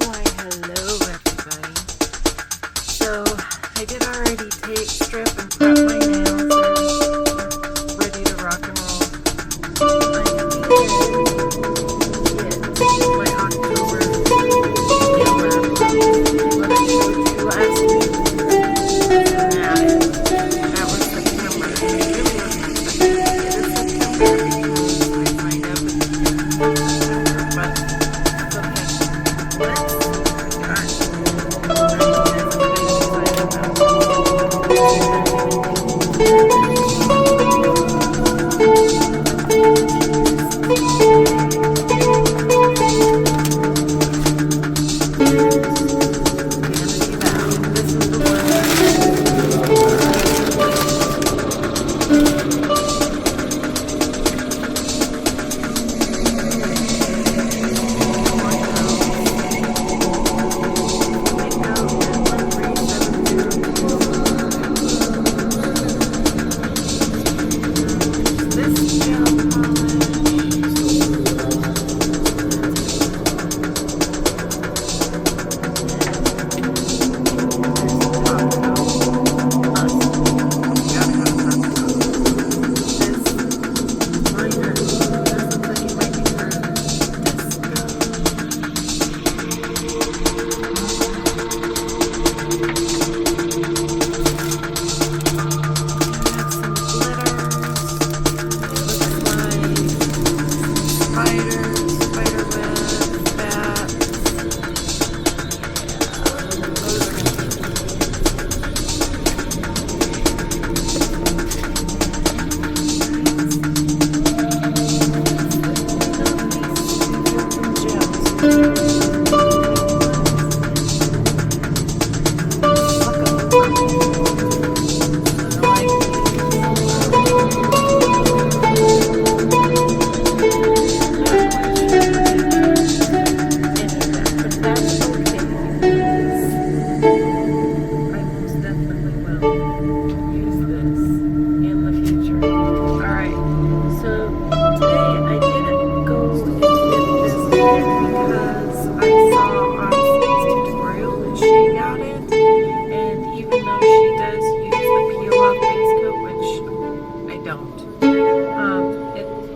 Why, hello everybody. So, I did already take, strip, and prep my nails. They're ready to rock and roll. I did get my October nail lab what I showed you last week. That was September. I really wasn't expecting to get it September because I signed up in September, but that's okay. Let's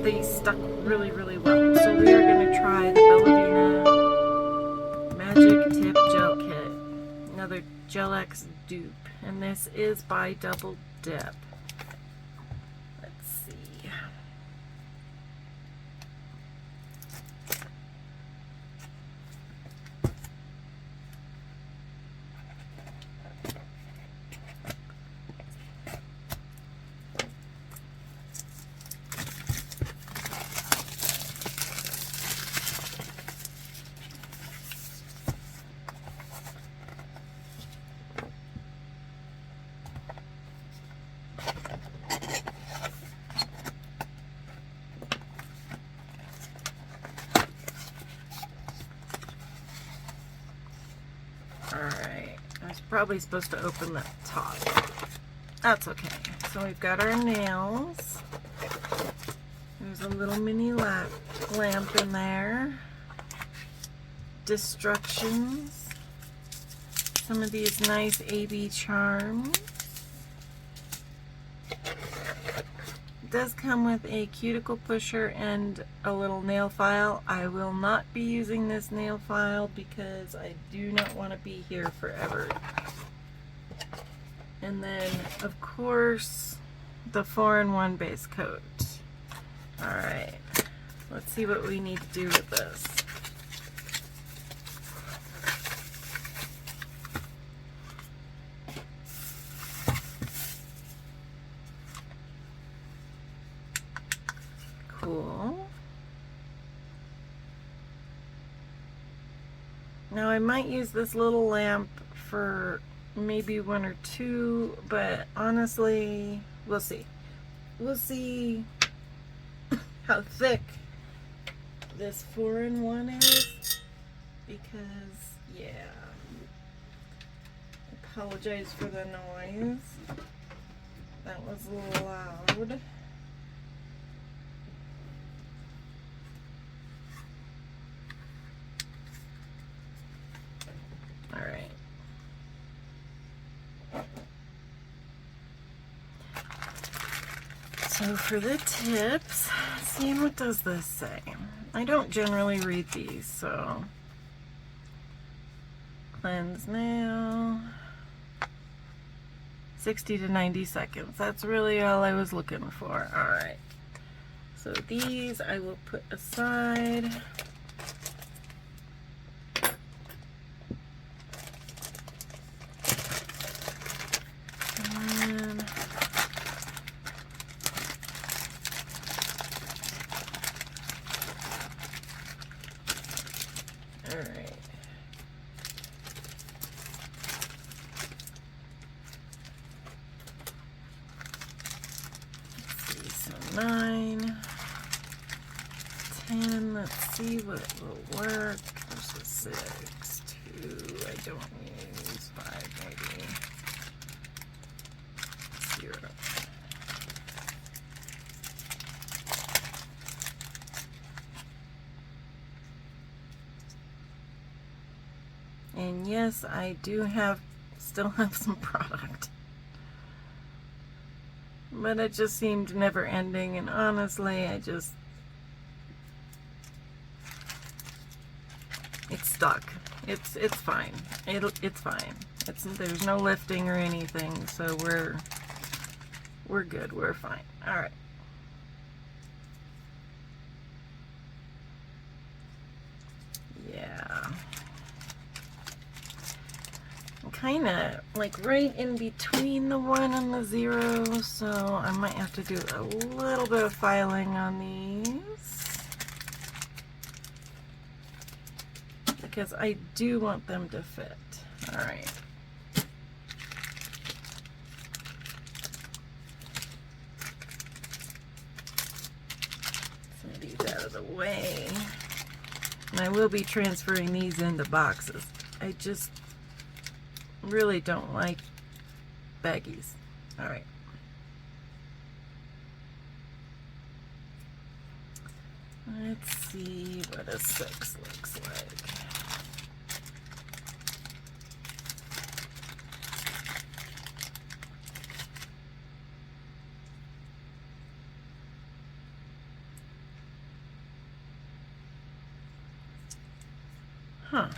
they stuck really, really well. So we are going to try the Bellavina Magic Tip Gel Kit. Another Gel-X dupe. And this is by Double Dip. Let's see. Alright, I was probably supposed to open the top. That's okay. So we've got our nails. There's a little mini lamp in there. Destructions. Some of these nice AB charms. It does come with a cuticle pusher and a little nail file. I will not be using this nail file because I do not want to be here forever. And then, of course, the 4-in-1 base coat. Alright, let's see what we need to do with this. Cool. Now I might use this little lamp for maybe 1 or 2, but honestly, we'll see. We'll see how thick this 4-in-1 is, because, yeah. Apologize for the noise. That was a little loud. So for the tips, seeing what does this say? I don't generally read these, so cleanse now. 60 to 90 seconds. That's really all I was looking for. All right. So these I will put aside. And all right. Let's see, so 9, 10, let's see what will work. There's a 6, 2, I don't use 5 maybe. 0. And yes, I do still have some product. But it just seemed never ending, and honestly, it's stuck. It's fine. It's fine. There's no lifting or anything, so we're good. We're fine. All right. Yeah. Kind of like right in between the 1 and the 0, so I might have to do a little bit of filing on these because I do want them to fit. All right. Some of these out of the way, and I will be transferring these into boxes. I just really don't like baggies. All right. Let's see what a 6 looks like. Huh.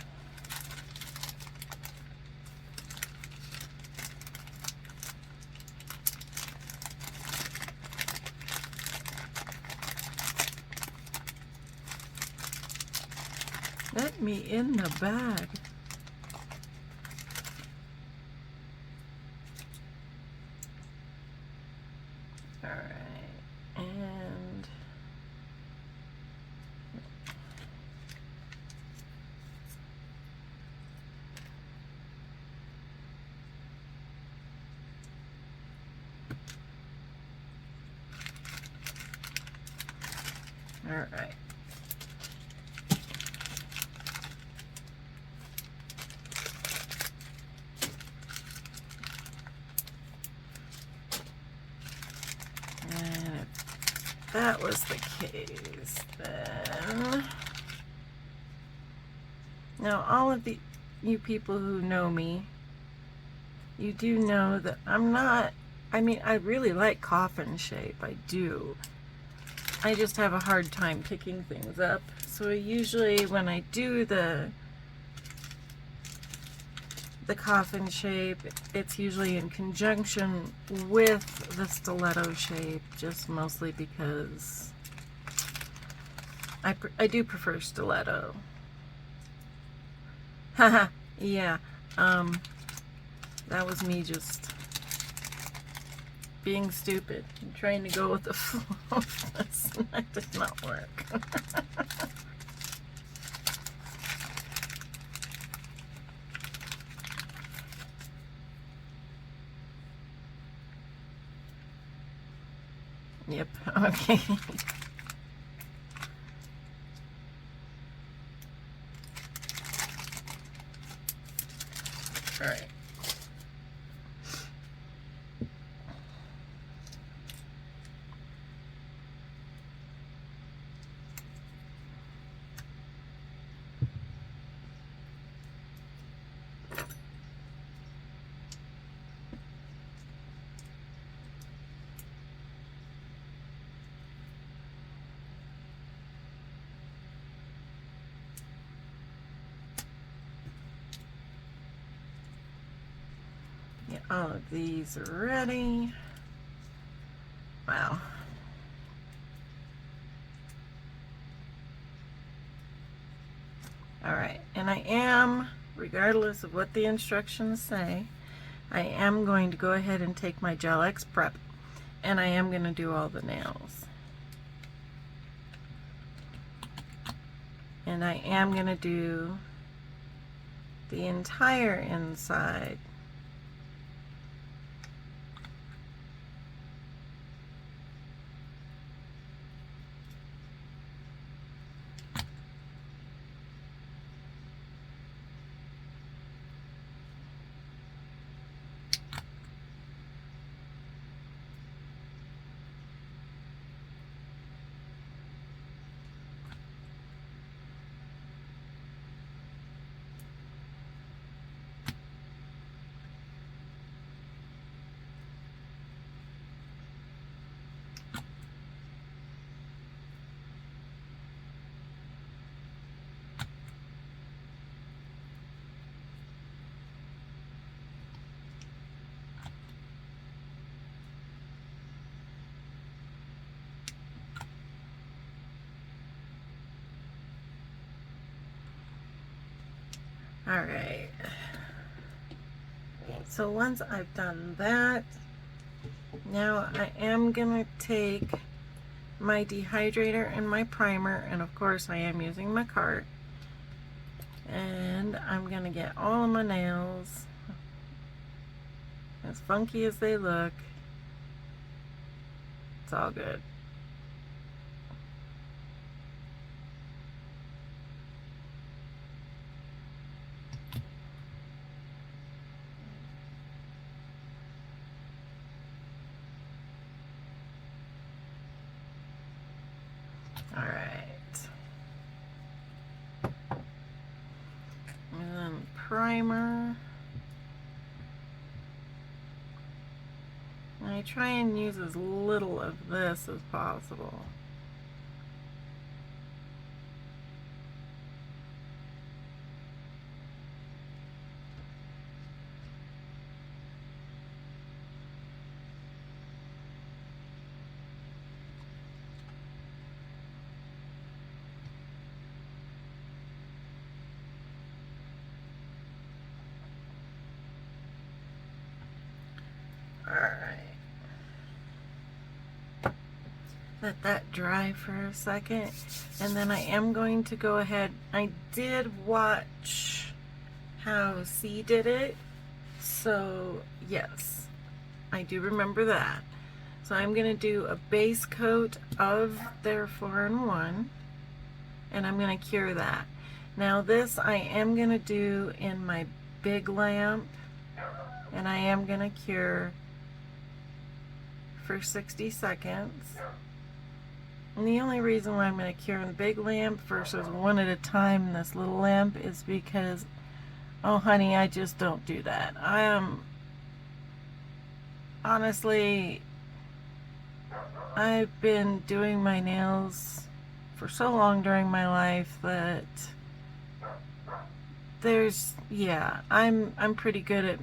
Let me in the bag. All right, and all right. And if that was the case, then now all of you people who know me, you do know that I'm not, I mean, I really like coffin shape, I do. I just have a hard time picking things up. So usually when I do the coffin shape, it's usually in conjunction with the stiletto shape, just mostly because I do prefer stiletto. Haha, yeah, that was me just being stupid and trying to go with the flow. That did not work. Yep, okay. All right. Get all of these ready. Wow. Alright, and I am, regardless of what the instructions say, I am going to go ahead and take my Gel X Prep, and I am going to do all the nails. And I am going to do the entire inside. Alright, so once I've done that, now I am going to take my dehydrator and my primer, and of course I am using my cart, and I'm going to get all of my nails, as funky as they look. It's all good. And then primer. And I try and use as little of this as possible. Let that dry for a second, and then I am going to go ahead. I did watch how C did it, so yes, I do remember that. So I'm going to do a base coat of their 4-in-1, and I'm going to cure that. Now this I am going to do in my big lamp, and I am going to cure for 60 seconds. And the only reason why I'm going to cure in the big lamp versus one at a time in this little lamp is because, oh honey, I just don't do that. I am, honestly, I've been doing my nails for so long during my life that there's, yeah, I'm pretty good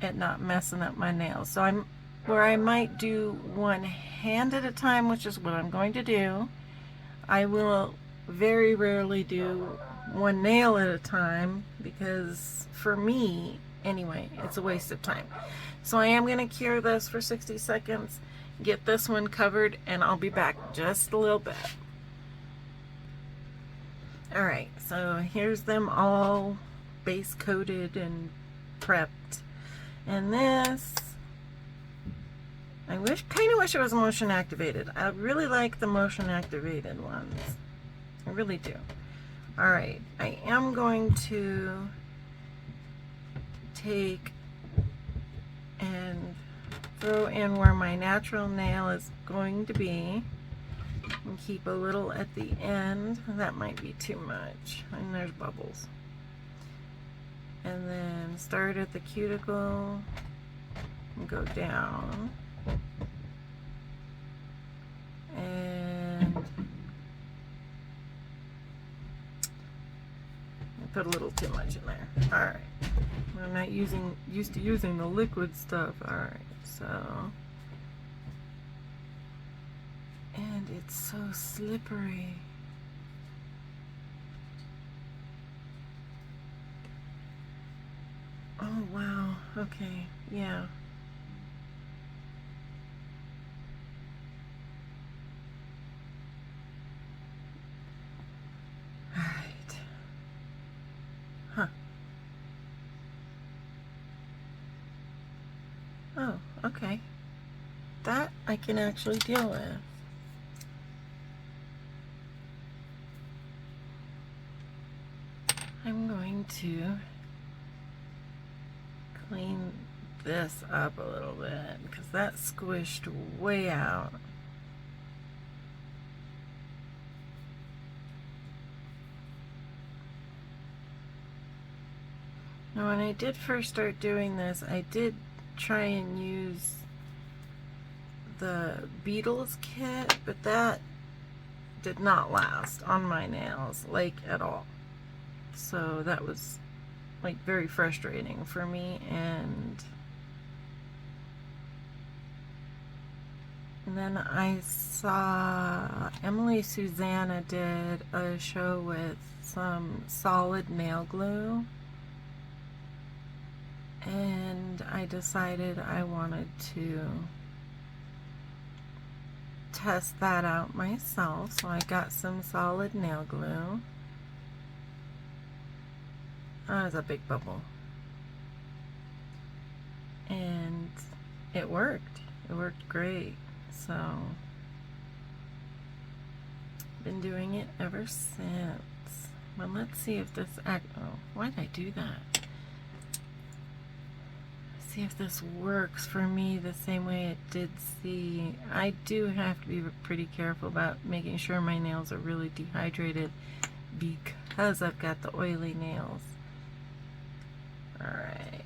at not messing up my nails. So I'm, where I might do one hand at a time, which is what I'm going to do, I will very rarely do one nail at a time, because for me, anyway, it's a waste of time. So I am going to cure this for 60 seconds, get this one covered, and I'll be back just a little bit. Alright, so here's them all base coated and prepped. And this, I kind of wish it was motion activated. I really like the motion activated ones. I really do. Alright, I am going to take and throw in where my natural nail is going to be, and keep a little at the end. That might be too much, and there's bubbles. And then start at the cuticle and go down. And put a little too much in there. Alright. I'm not used to using the liquid stuff. Alright, so. And it's so slippery. Oh wow, okay, yeah. Alright. Huh. Oh, okay. That I can actually deal with. I'm going to clean this up a little bit because that squished way out. Now when I did first start doing this, I did try and use the Beetles kit, but that did not last on my nails, like, at all. So that was like very frustrating for me, and then I saw Emily Susanna did a show with some solid nail glue, and I decided I wanted to test that out myself, so I got some solid nail glue. Oh, it's a big bubble. And it worked. It worked great. So, been doing it ever since. Well, let's see if this oh, why did I do that? See if this works for me the same way it did see. I do have to be pretty careful about making sure my nails are really dehydrated because I've got the oily nails. Alright.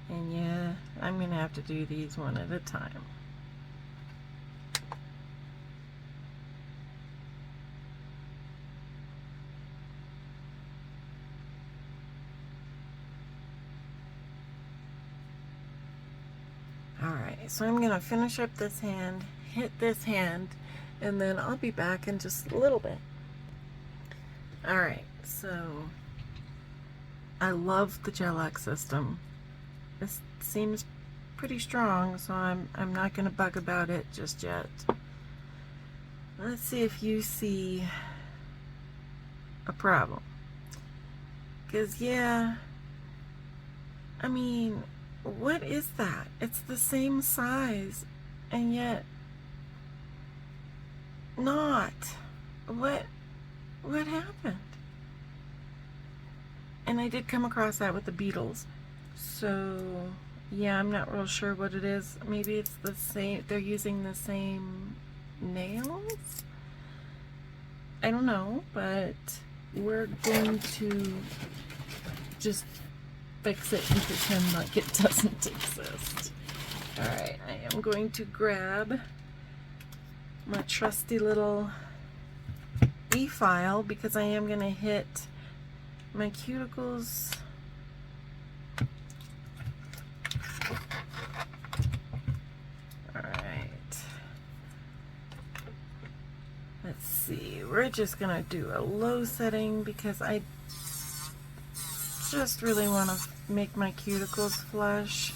And yeah, I'm going to have to do these one at a time. Alright, so I'm going to finish up this hand, hit this hand, and then I'll be back in just a little bit. Alright, so I love the Gel-X system. This seems pretty strong, so I'm not going to bug about it just yet. Let's see if you see a problem. Because, yeah, I mean, what is that? It's the same size, and yet not. What happened? And I did come across that with the Beetles. So, yeah, I'm not real sure what it is. Maybe it's the same, they're using the same nails? I don't know, but we're going to just fix it and pretend like it doesn't exist. Alright, I am going to grab my trusty little e-file because I am going to hit my cuticles. Alright. Let's see, we're just going to do a low setting because I just really want to make my cuticles flush.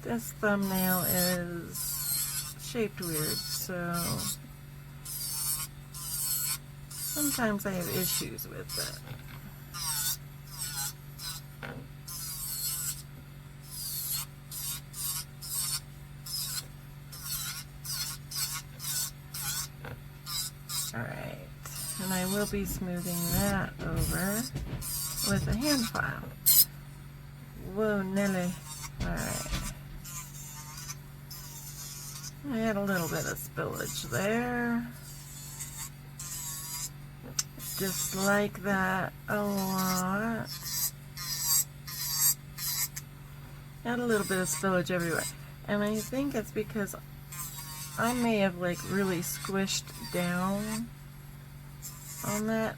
This thumbnail is shaped weird, so sometimes I have issues with it. Alright, and I will be smoothing that over with a hand file. Whoa, Nelly. Alright. I had a little bit of spillage there. Just like that a lot. Had a little bit of spillage everywhere. And I think it's because I may have like really squished down on that.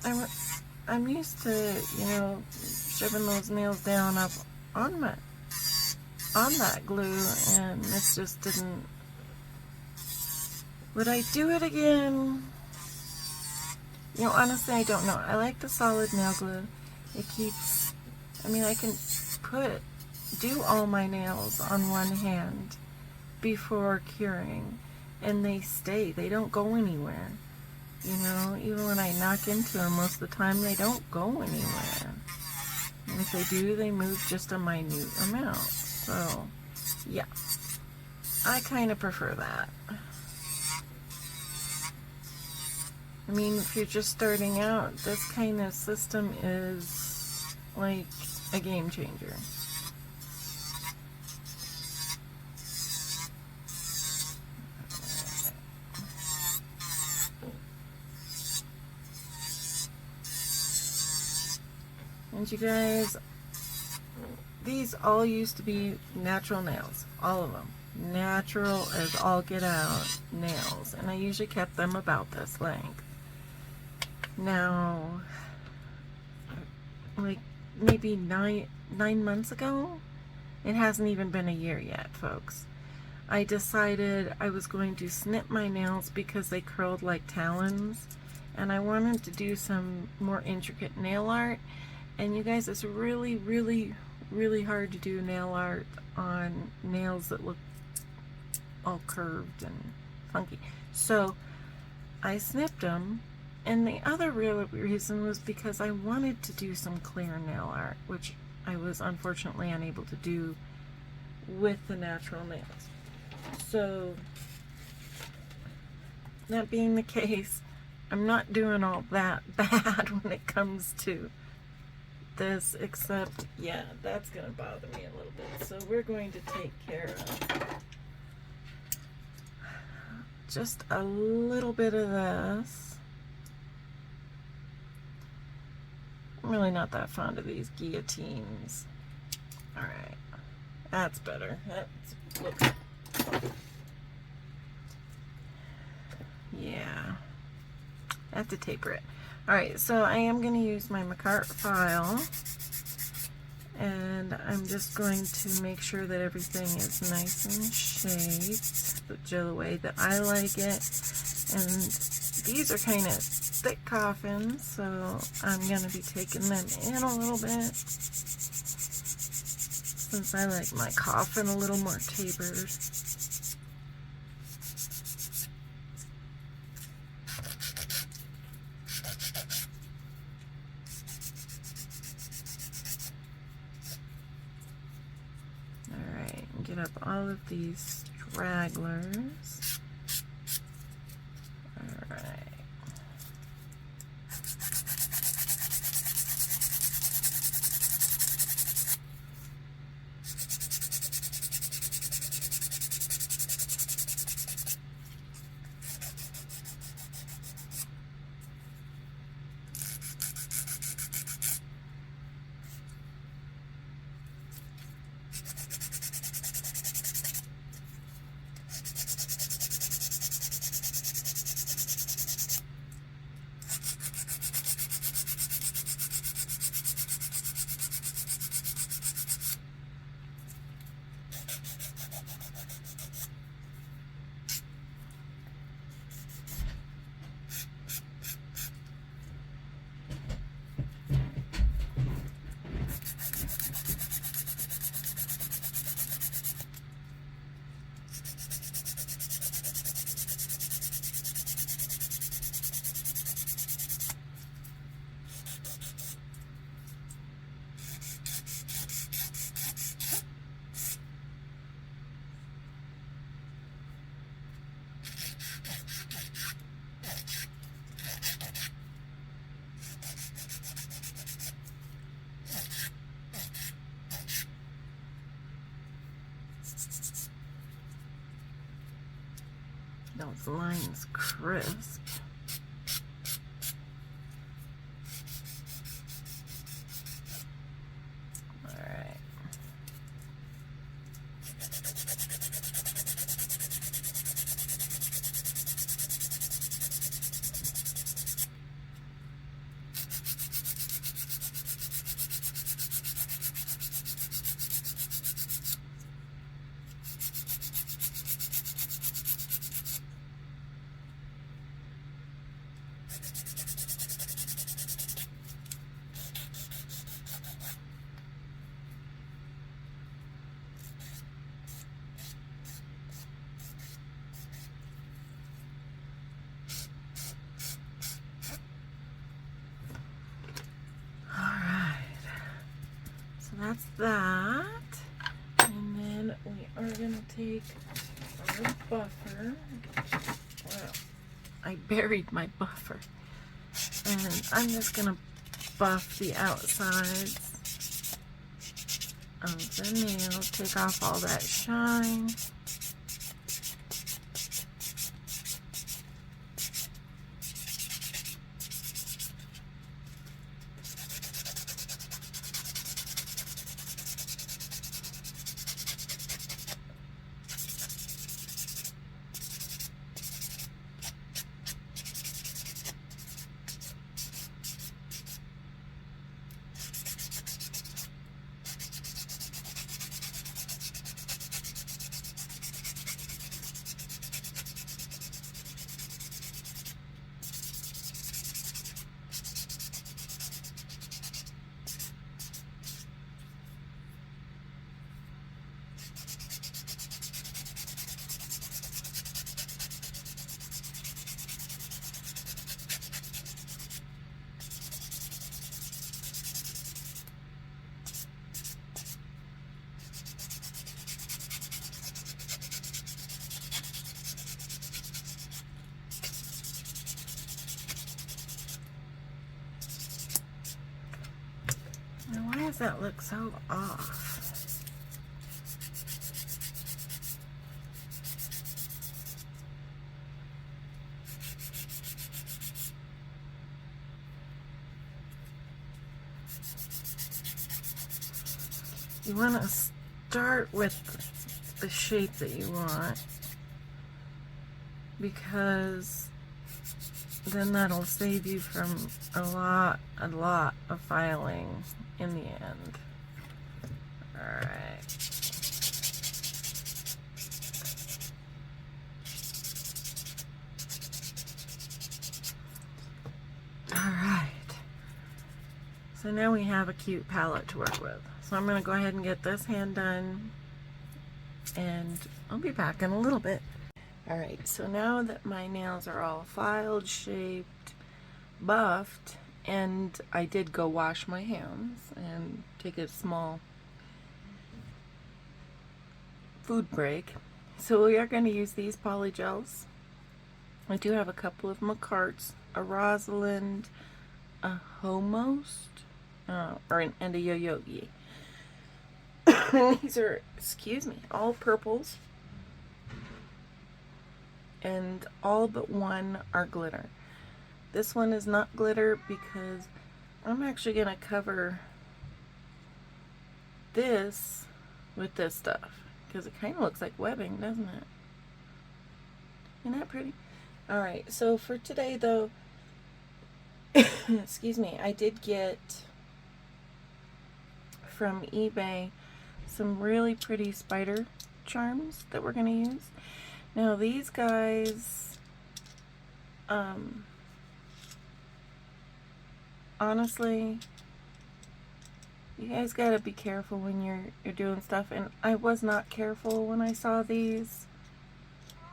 I'm used to, you know, shoving those nails down up on that glue, and this just didn't. Would I do it again? You know, honestly, I don't know. I like the solid nail glue. It keeps, I mean, I can do all my nails on one hand before curing, and they stay. They don't go anywhere. You know, even when I knock into them, most of the time they don't go anywhere. And if they do, they move just a minute amount. So, yeah. I kind of prefer that. I mean, if you're just starting out, this kind of system is like a game changer. And you guys, these all used to be natural nails. All of them. Natural as all get out nails. And I usually kept them about this length. Now, like maybe nine months ago, it hasn't even been a year yet, folks, I decided I was going to snip my nails because they curled like talons, and I wanted to do some more intricate nail art. And you guys, it's really, really, really hard to do nail art on nails that look all curved and funky. So I snipped them, and the other real reason was because I wanted to do some clear nail art, which I was unfortunately unable to do with the natural nails. So that being the case, I'm not doing all that bad when it comes to this, except, yeah, that's going to bother me a little bit. So we're going to take care of just a little bit of this. I'm really not that fond of these guillotines. Alright, that's better. That's, look. Yeah, I have to taper it. Alright, so I am going to use my Macart file, and I'm just going to make sure that everything is nice and shaped the way that I like it. And these are kind of thick coffins, so I'm going to be taking them in a little bit, since I like my coffin a little more tapered. Get up all of these stragglers. Alright. those lines crisp. Alright. That's that. And then we are going to take our buffer. Wow, I buried my buffer. And I'm just going to buff the outsides of the nail. Take off all that shine. Now, why does that look so off? You want to start with the shape that you want, because then that'll save you from a lot of filing in the end. Alright. Alright. So now we have a cute palette to work with. So I'm going to go ahead and get this hand done, and I'll be back in a little bit. Alright, so now that my nails are all filed, shaped, buffed, and I did go wash my hands and take a small food break. So we are going to use these polygels. I do have a couple of McCarts, a Rosalind, a Homost, and a Yoyogi. These are, excuse me, all purples, and all but one are glitter. This one is not glitter because I'm actually going to cover this with this stuff, because it kind of looks like webbing, doesn't it? Isn't that pretty? Alright, so for today though, excuse me, I did get from eBay some really pretty spider charms that we're going to use. Now these guys, honestly, you guys gotta be careful when you're doing stuff, and I was not careful when I saw these,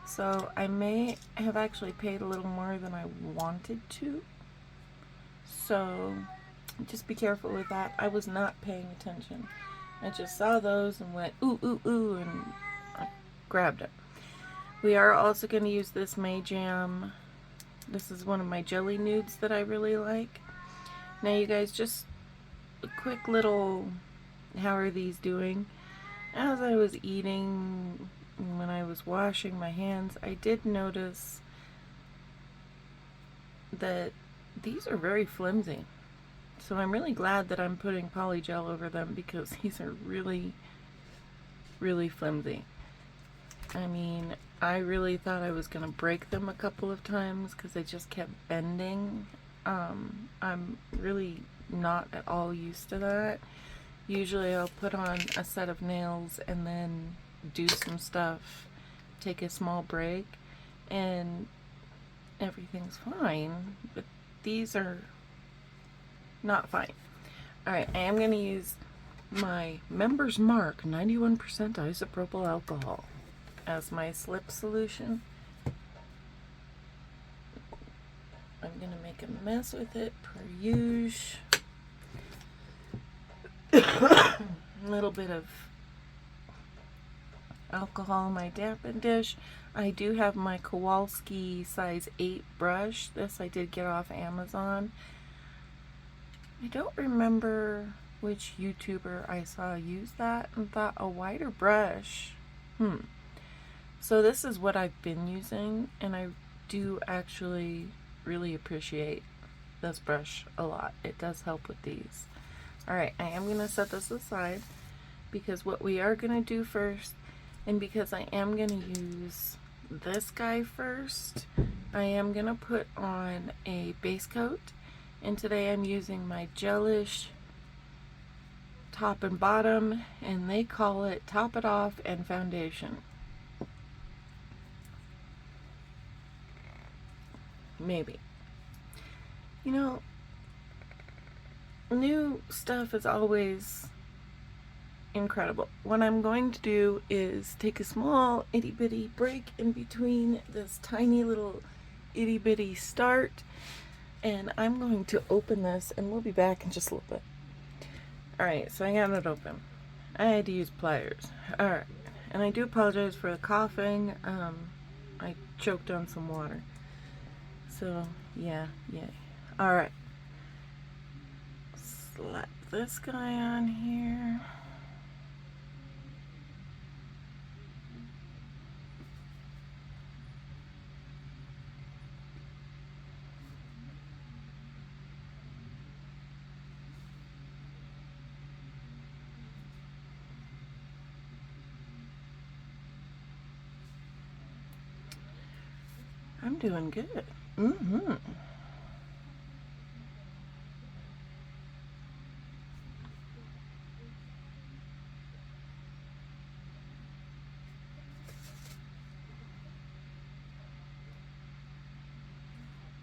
so I may have actually paid a little more than I wanted to, so just be careful with that. I was not paying attention. I just saw those and went ooh ooh ooh, and I grabbed it. We are also going to use this Mayjam. This is one of my jelly nudes that I really like. Now you guys, just a quick little how are these doing. As I was eating when I was washing my hands, I did notice that these are very flimsy. So I'm really glad that I'm putting polygel over them because these are really, really flimsy. I mean, I really thought I was going to break them a couple of times because they just kept bending. I'm really not at all used to that. Usually I'll put on a set of nails and then do some stuff, take a small break, and everything's fine. But these are not fine. Alright, I am going to use my Member's Mark 91% isopropyl alcohol as my slip solution. I'm going to make a mess with it per usual. A little bit of alcohol in my dampen dish. I do have my Kowalski size 8 brush. This I did get off Amazon. I don't remember which YouTuber I saw use that and thought a wider brush. So this is what I've been using, and I do actually really appreciate this brush a lot. It does help with these. Alright, I am going to set this aside because what we are going to do first, and because I am going to use this guy first, I am going to put on a base coat. And today I'm using my Gelish top and bottom, and they call it Top It Off and Foundation. Maybe. You know, new stuff is always incredible. What I'm going to do is take a small itty bitty break in between this tiny little itty bitty start, and I'm going to open this and we'll be back in just a little bit. Alright, so I got it open. I had to use pliers. Alright, and I do apologize for the coughing. I choked on some water. So, yeah. Alright. Slap this guy on here. I'm doing good. There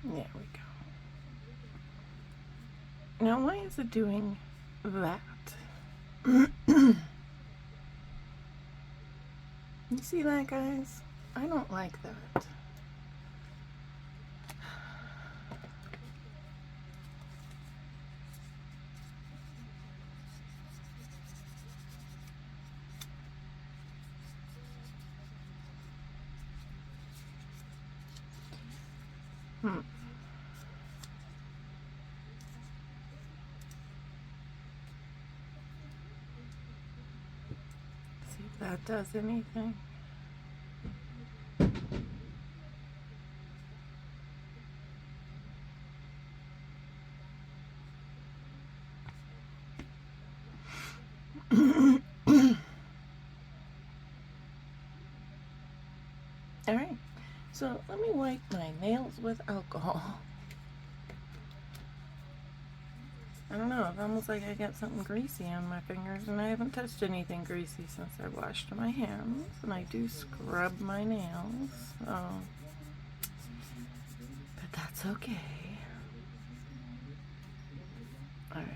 we go. Now, why is it doing that? You see that, guys? I don't like that. See if that does anything. Alright, so let me wipe my nails with alcohol. I don't know, it's almost like I got something greasy on my fingers, and I haven't touched anything greasy since I washed my hands, and I do scrub my nails, so, but that's okay. Alright.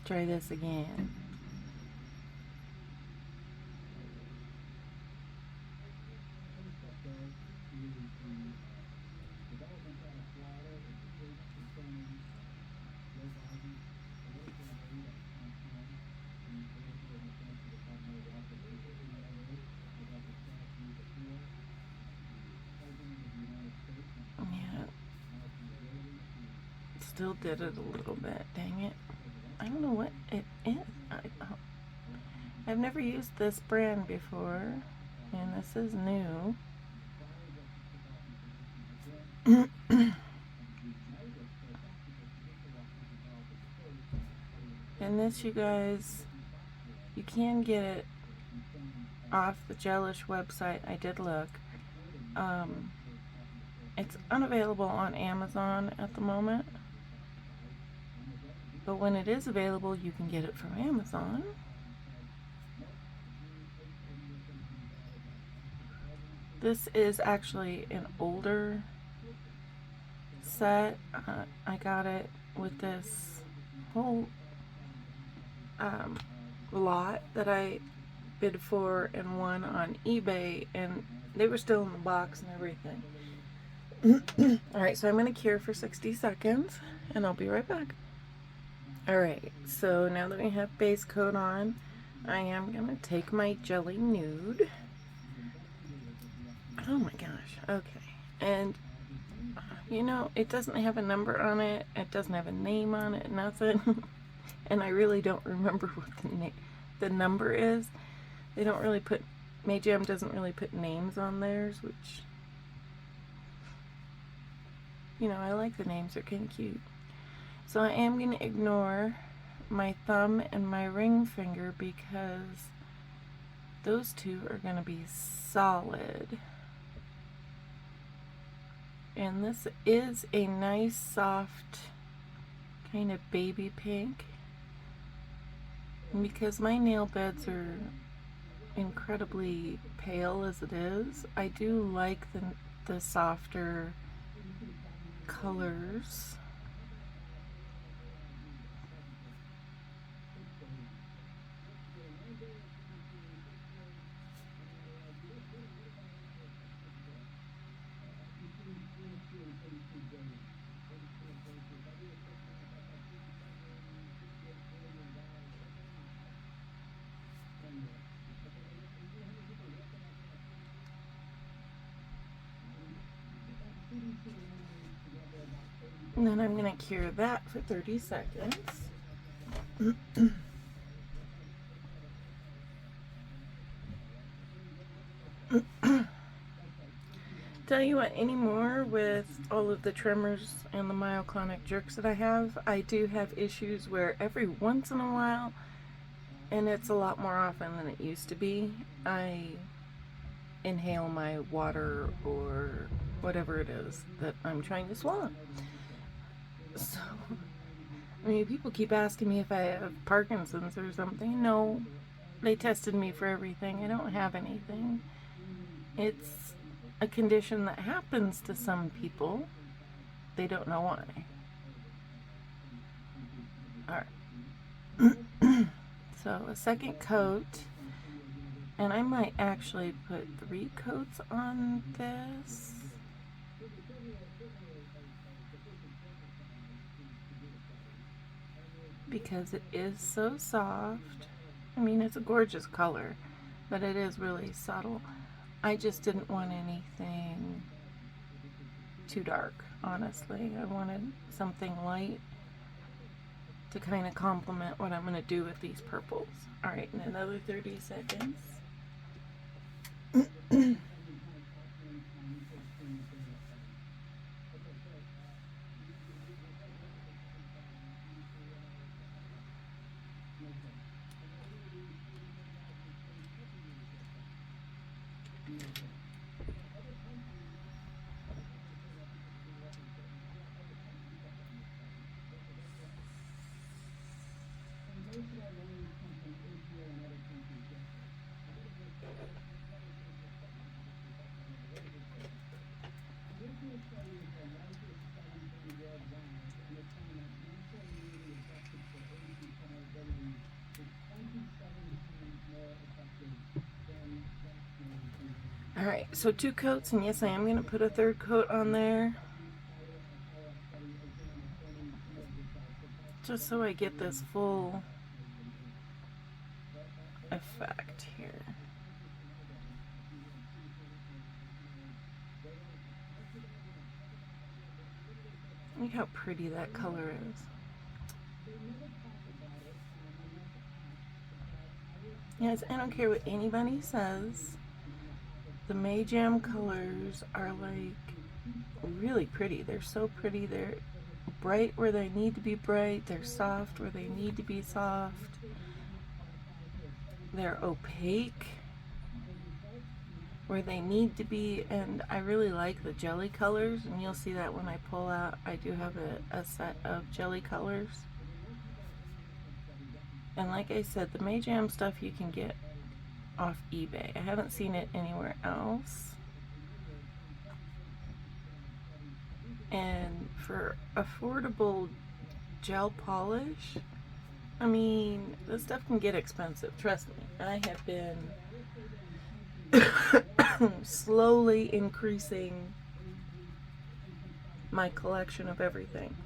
Try this again. Still did it a little bit, dang it. I don't know what it is. I've never used this brand before, and this is new. And this, you guys, you can get it off the Gelish website. I did look. It's unavailable on Amazon at the moment, but when it is available, you can get it from Amazon. This is actually an older set. I got it with this whole lot that I bid for and won on eBay, and they were still in the box and everything. Alright, so I'm going to cure for 60 seconds and I'll be right back. Alright, so now that we have base coat on, I am going to take my Jelly Nude. Oh my gosh, okay. And you know, it doesn't have a number on it, it doesn't have a name on it, nothing. And I really don't remember what the number is. They don't really put, Mayjam doesn't really put names on theirs, which, you know, I like the names, they're kind of cute. So I am going to ignore my thumb and my ring finger because those two are going to be solid. And this is a nice soft kind of baby pink. And because my nail beds are incredibly pale as it is, I do like the softer colors. And then I'm going to cure that for 30 seconds. Tell you what, anymore with all of the tremors and the myoclonic jerks that I have, I do have issues where every once in a while, and it's a lot more often than it used to be, I inhale my water or whatever it is that I'm trying to swallow. So, I mean, people keep asking me if I have Parkinson's or something. No, they tested me for everything. I don't have anything. It's a condition that happens to some people. They don't know why. Alright. So a second coat. And I might actually put 3 coats on this. Because it is so soft. I mean, it's a gorgeous color, but it is really subtle. I just didn't want anything too dark, honestly. I wanted something light to kind of complement what I'm going to do with these purples. Alright, in another 30 seconds. Alright, so 2 coats, and yes, I am going to put a 3rd coat on there. Just so I get this full effect here. Look how pretty that color is. Yes, I don't care what anybody says. The May Jam colors are like really pretty. They're so pretty. They're bright where they need to be bright. They're soft where they need to be soft. They're opaque where they need to be, and I really like the jelly colors, and you'll see that when I pull out. I do have a set of jelly colors. And like I said, the May Jam stuff you can get off eBay. I haven't seen it anywhere else. And for affordable gel polish, I mean, this stuff can get expensive. Trust me. I have been slowly increasing my collection of everything.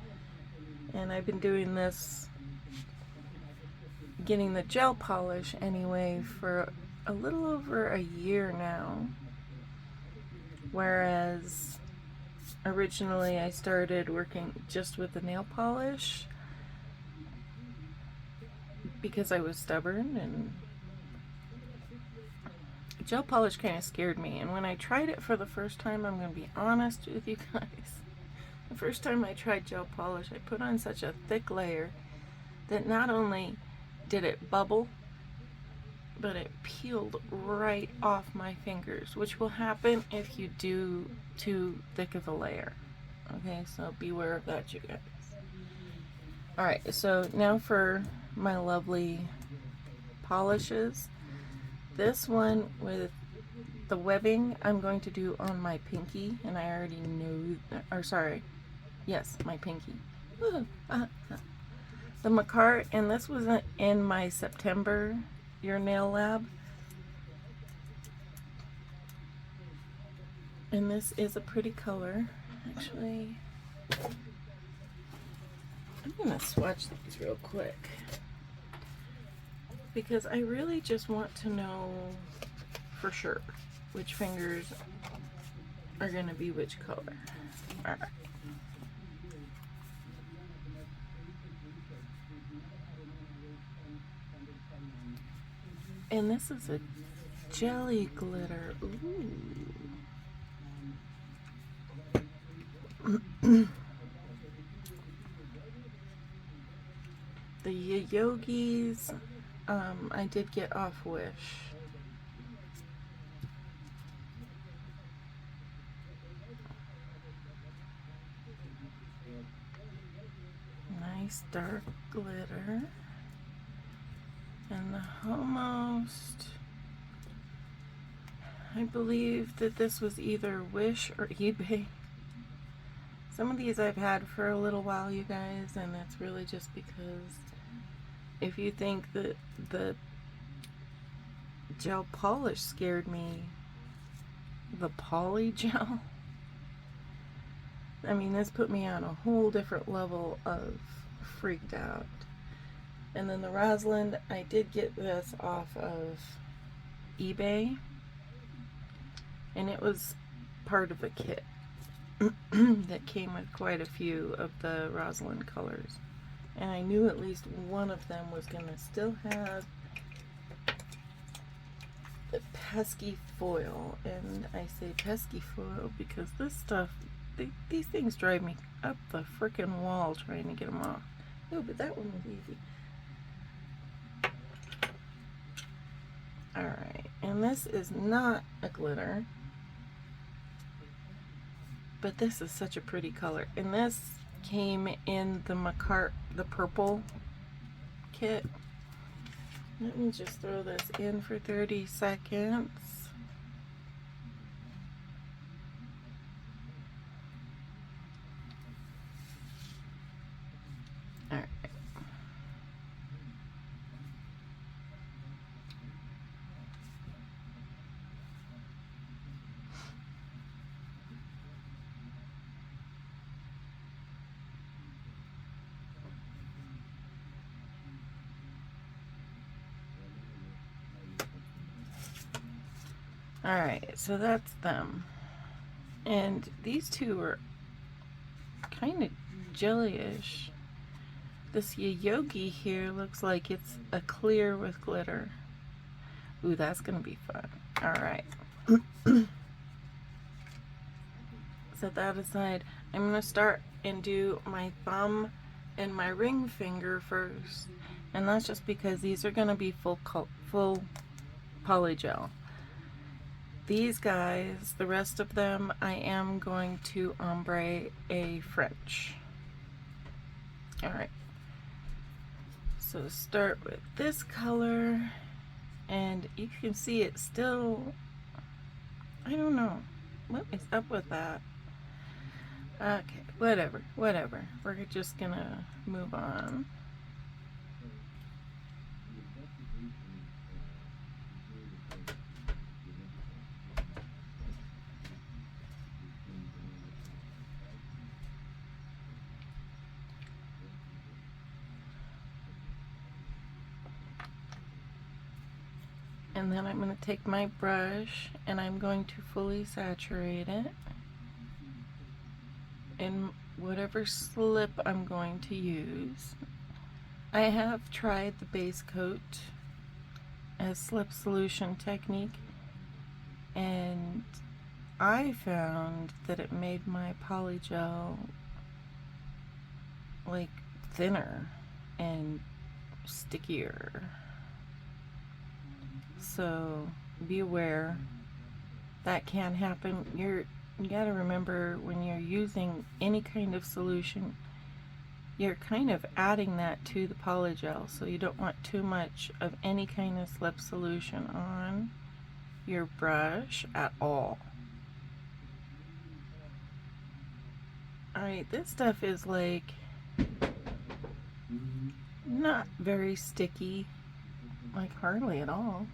And I've been doing this, getting the gel polish anyway, for a little over a year now. Whereas originally I started working just with the nail polish because I was stubborn, and gel polish kind of scared me. And when I tried it for the first time, I'm going to be honest with you guys, the first time I tried gel polish, I put on such a thick layer that not only did it bubble, but it peeled right off my fingers, which will happen if you do too thick of a layer. Okay, so beware of that, you guys. Alright, so now for my lovely polishes. This one with the webbing I'm going to do on my pinky, and I already knew, or sorry, yes, my pinky. The Macart, and this was in my September Your Nail Lab. And this is a pretty color. Actually, I'm gonna swatch these real quick because I really just want to know for sure which fingers are gonna be which color. All right. And this is a jelly glitter. Ooh. The Yogis, I did get off Wish. Nice dark glitter. And the Homost, I believe that this was either Wish or eBay. Some of these I've had for a little while, you guys, and that's really just because if you think that the gel polish scared me, the poly gel, I mean, this put me on a whole different level of freaked out. And then the Rosalind, I did get this off of eBay, and it was part of a kit that came with quite a few of the Rosalind colors. And I knew at least one of them was going to still have the pesky foil. And I say pesky foil because this stuff, these things drive me up the frickin' wall trying to get them off. Oh, but that one was easy. Alright, and this is not a glitter, but this is such a pretty color. And this came in the Macart, the purple kit. Let me just throw this in for 30 seconds. Alright. Alright, so that's them. And these two are kind of jelly-ish. This Yogi here looks like it's a clear with glitter. Ooh, that's gonna be fun. All right. Set that aside. I'm gonna start and do my thumb and my ring finger first, and that's just because these are gonna be full polygel. These guys, the rest of them, I am going to ombre a French. All right. So start with this color, and you can see it's still, I don't know, what is up with that? Okay, whatever. We're just gonna move on. And then I'm going to take my brush and I'm going to fully saturate it in whatever slip I'm going to use. I have tried the base coat as slip solution technique, and I found that it made my polygel like thinner and stickier. So be aware that can happen. You gotta remember, when you're using any kind of solution, you're kind of adding that to the polygel, so you don't want too much of any kind of slip solution on your brush at all. Alright, this stuff is like not very sticky, like hardly at all.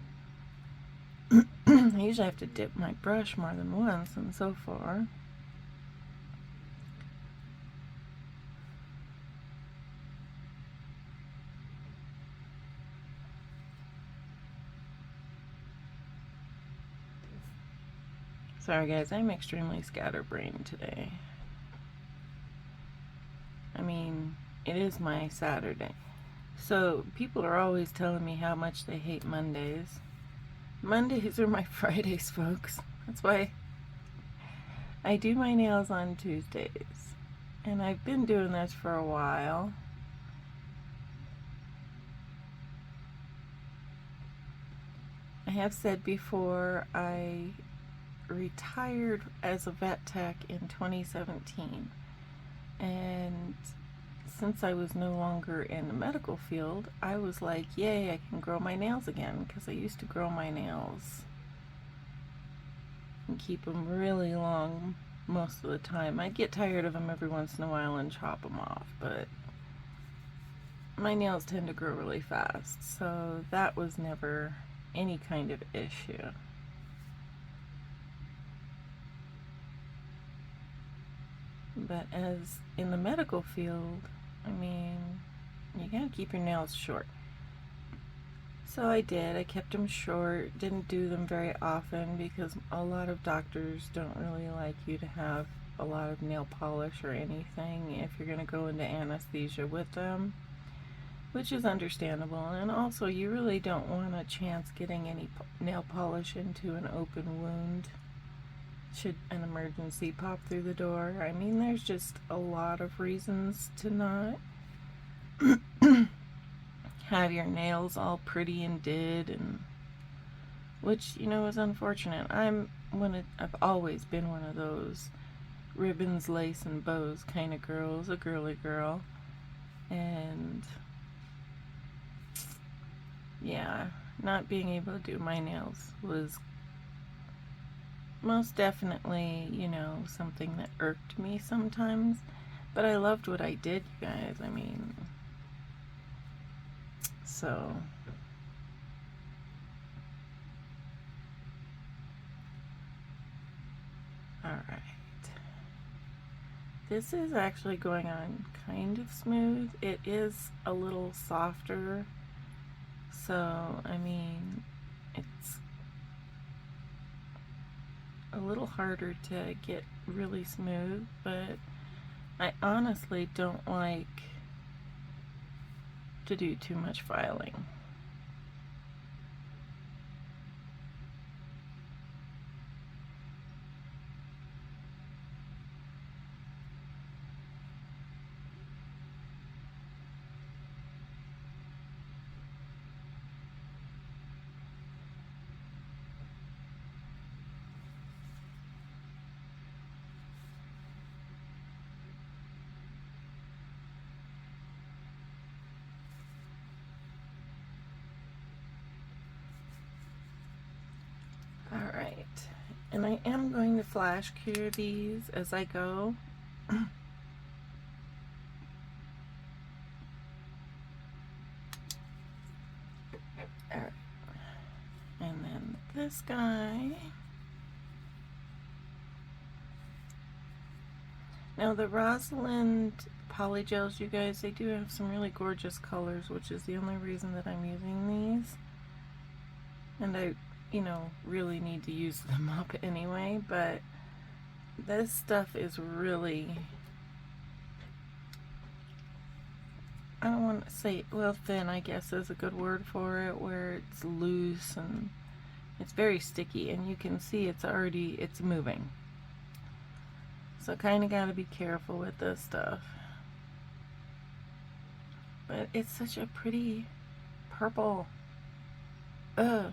I usually have to dip my brush more than once, and so far. Sorry guys, I'm extremely scatterbrained today. I mean, it is my Saturday. So people are always telling me how much they hate Mondays. Mondays are my Fridays, folks. That's why I do my nails on Tuesdays. And I've been doing this for a while. I have said before, I retired as a vet tech in 2017. And since I was no longer in the medical field, I was like, yay, I can grow my nails again, because I used to grow my nails and keep them really long most of the time. I'd get tired of them every once in a while and chop them off, but my nails tend to grow really fast, so that was never any kind of issue. But as in the medical field, I mean, you gotta keep your nails short. So I did. I kept them short, didn't do them very often because a lot of doctors don't really like you to have a lot of nail polish or anything if you're going to go into anesthesia with them, which is understandable. And also, you really don't want a chance getting any nail polish into an open wound should an emergency pop through the door. I mean, there's just a lot of reasons to not have your nails all pretty and did, and which, you know, is unfortunate. I've always been one of those ribbons, lace, and bows kind of girls, a girly girl, and yeah, not being able to do my nails was most definitely, you know, something that irked me sometimes, but I loved what I did, you guys. I mean, so alright. This is actually going on kind of smooth. It is a little softer, so I mean, it's a little harder to get really smooth, but I honestly don't like to do too much filing. And I am going to flash cure these as I go. Alright. And then this guy. Now the Rosalind polygels, you guys, they do have some really gorgeous colors, which is the only reason that I'm using these. And I, you know, really need to use them up anyway, but this stuff is really, I don't want to say, well, thin, I guess is a good word for it, where it's loose and it's very sticky, and you can see it's moving. So kind of got to be careful with this stuff. But it's such a pretty purple. Ugh.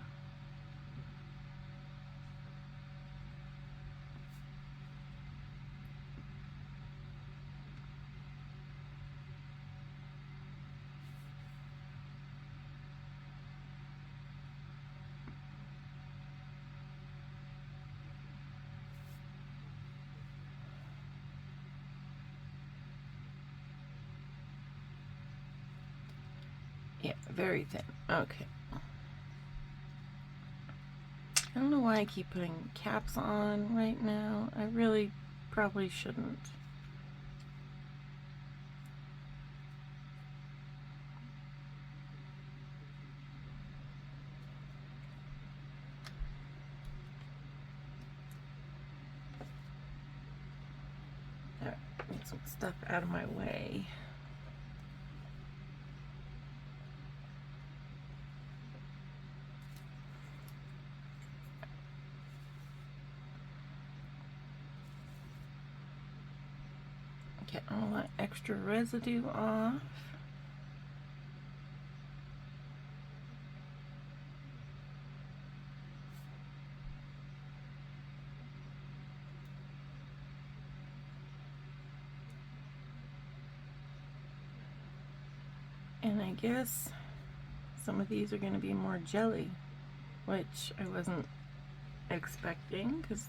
Yeah, very thin. Okay. I don't know why I keep putting caps on right now. I really probably shouldn't. Alright, get some stuff out of my way. Get all that extra residue off. And I guess some of these are going to be more jelly, which I wasn't expecting because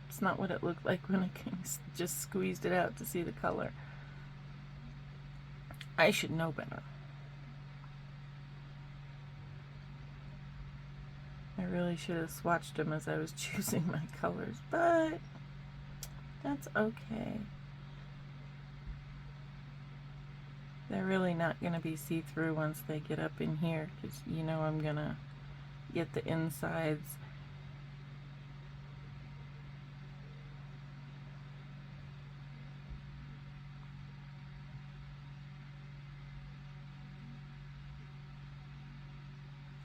it's not what it looked like when I just squeezed it out to see the color. I should know better. I really should have swatched them as I was choosing my colors, but that's okay. They're really not going to be see-through once they get up in here, because you know I'm going to get the insides.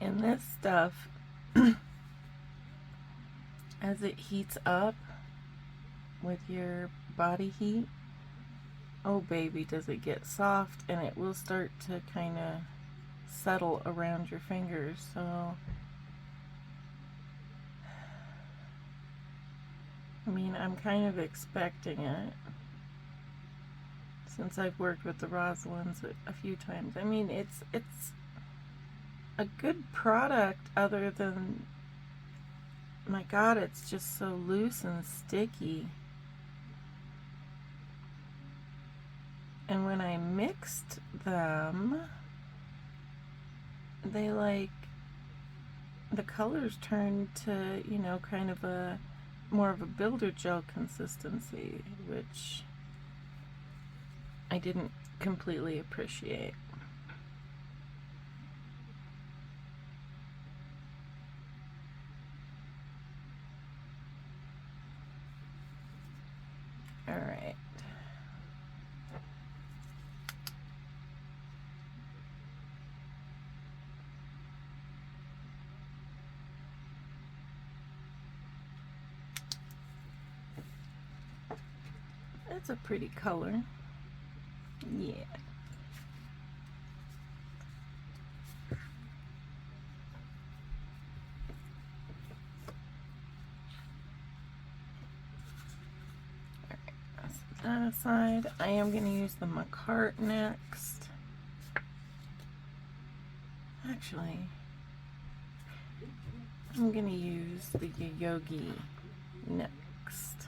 And this stuff, as it heats up with your body heat, oh baby, does it get soft, and it will start to kind of settle around your fingers. So I mean, I'm kind of expecting it since I've worked with the Rosalinds a few times. I mean, it's a good product, other than, my God, it's just so loose and sticky. And when I mixed them, they the colors turned to, you know, kind of a more of a builder gel consistency, which I didn't completely appreciate. All right. That's a pretty color. Yeah. That aside, I am going to use the Macart next. Actually, I'm going to use the Yogi next.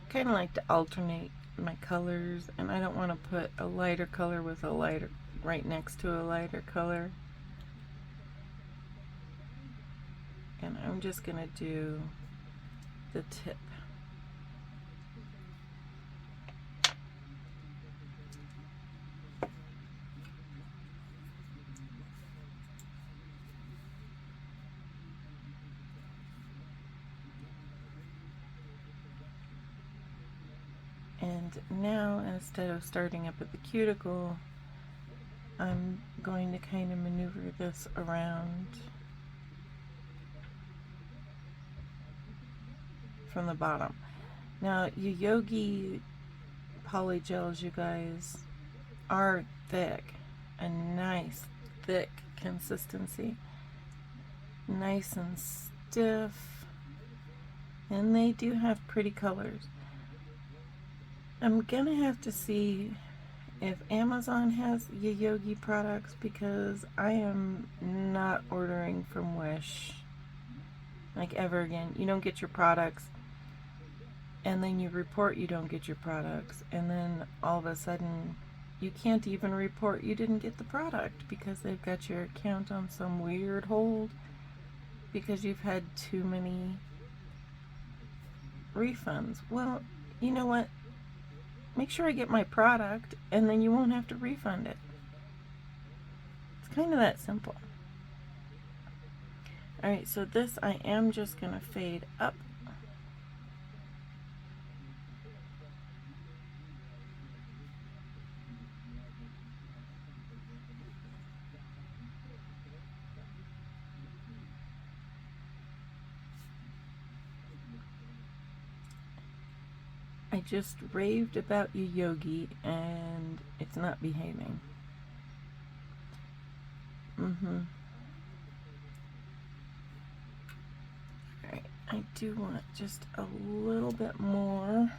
Kind of like to alternate my colors, and I don't want to put a lighter color with a lighter right next to a lighter color. And I'm just gonna do the tip. And now, instead of starting up at the cuticle, I'm going to kind of maneuver this around from the bottom. Now, your Yogi polygels, you guys, are thick, a nice thick consistency, nice and stiff, and they do have pretty colors. I'm gonna have to see if Amazon has Yogi products, because I am not ordering from Wish like ever again. You don't get your products, and then you report you don't get your products, and then all of a sudden you can't even report you didn't get the product because they've got your account on some weird hold because you've had too many refunds. Well, you know what? Make sure I get my product, and then you won't have to refund it. It's kind of that simple. Alright, so this I am just going to fade up. I just raved about your Yogi, and it's not behaving. Alright, I do want just a little bit more.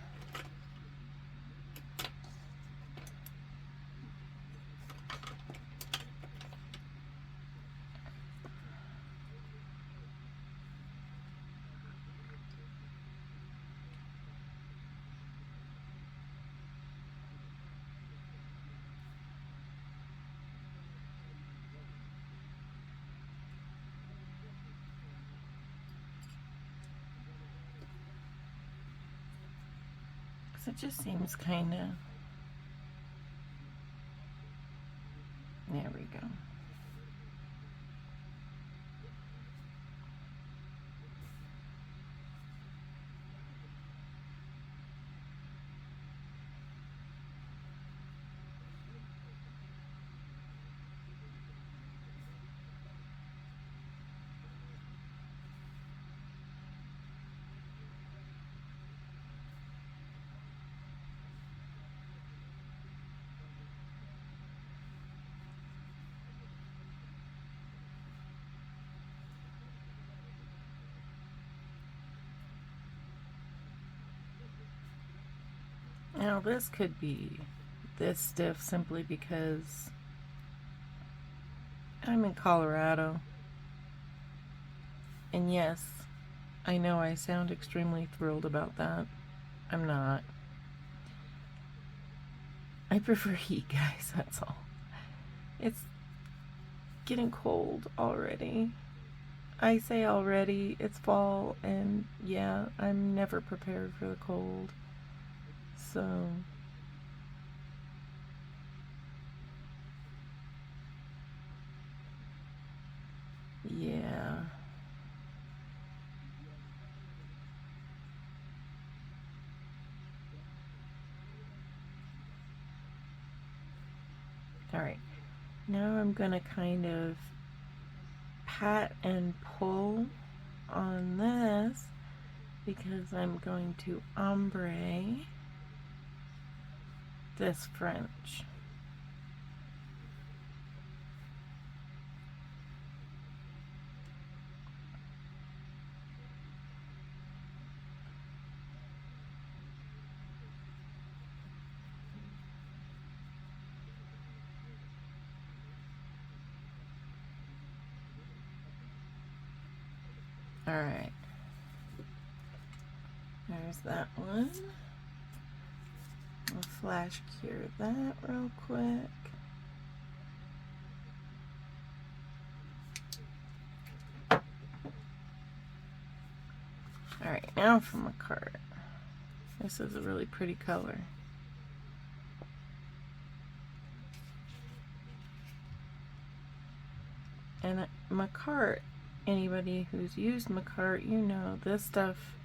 It just seems kind of, there we go. Now this could be this stiff simply because I'm in Colorado. And yes, I know I sound extremely thrilled about that. I'm not. I prefer heat, guys, that's all. It's getting cold already. I say already, it's fall, and yeah, I'm never prepared for the cold. So yeah. Alright, now I'm gonna kind of pat and pull on this because I'm going to ombre this French. Alright. There's that one. I'll flash cure that real quick. Alright, now for my card. This is a really pretty color. And Macart, anybody who's used Macart, you know this stuff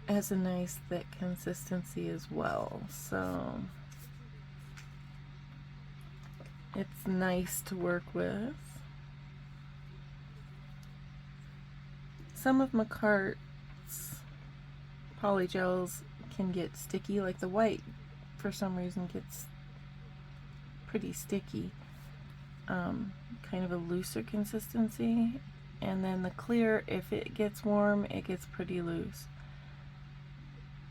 has a nice thick consistency as well. So it's nice to work with. Some of Macart's polygels can get sticky, like the white for some reason gets pretty sticky. Kind of a looser consistency, and then the clear, if it gets warm, it gets pretty loose.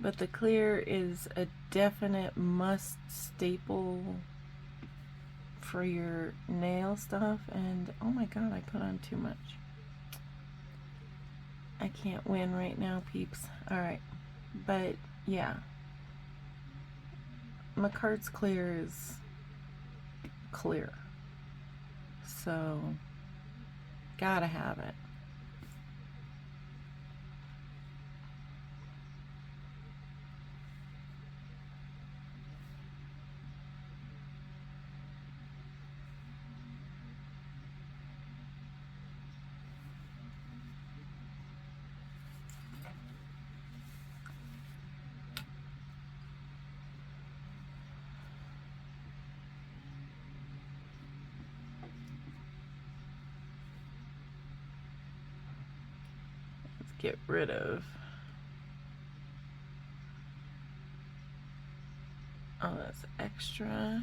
But the clear is a definite must staple for your nail stuff. And oh my god, I put on too much. I can't win right now, peeps. Alright, but yeah, Macart's clear is clear. So, gotta have it. Get rid of all this extra.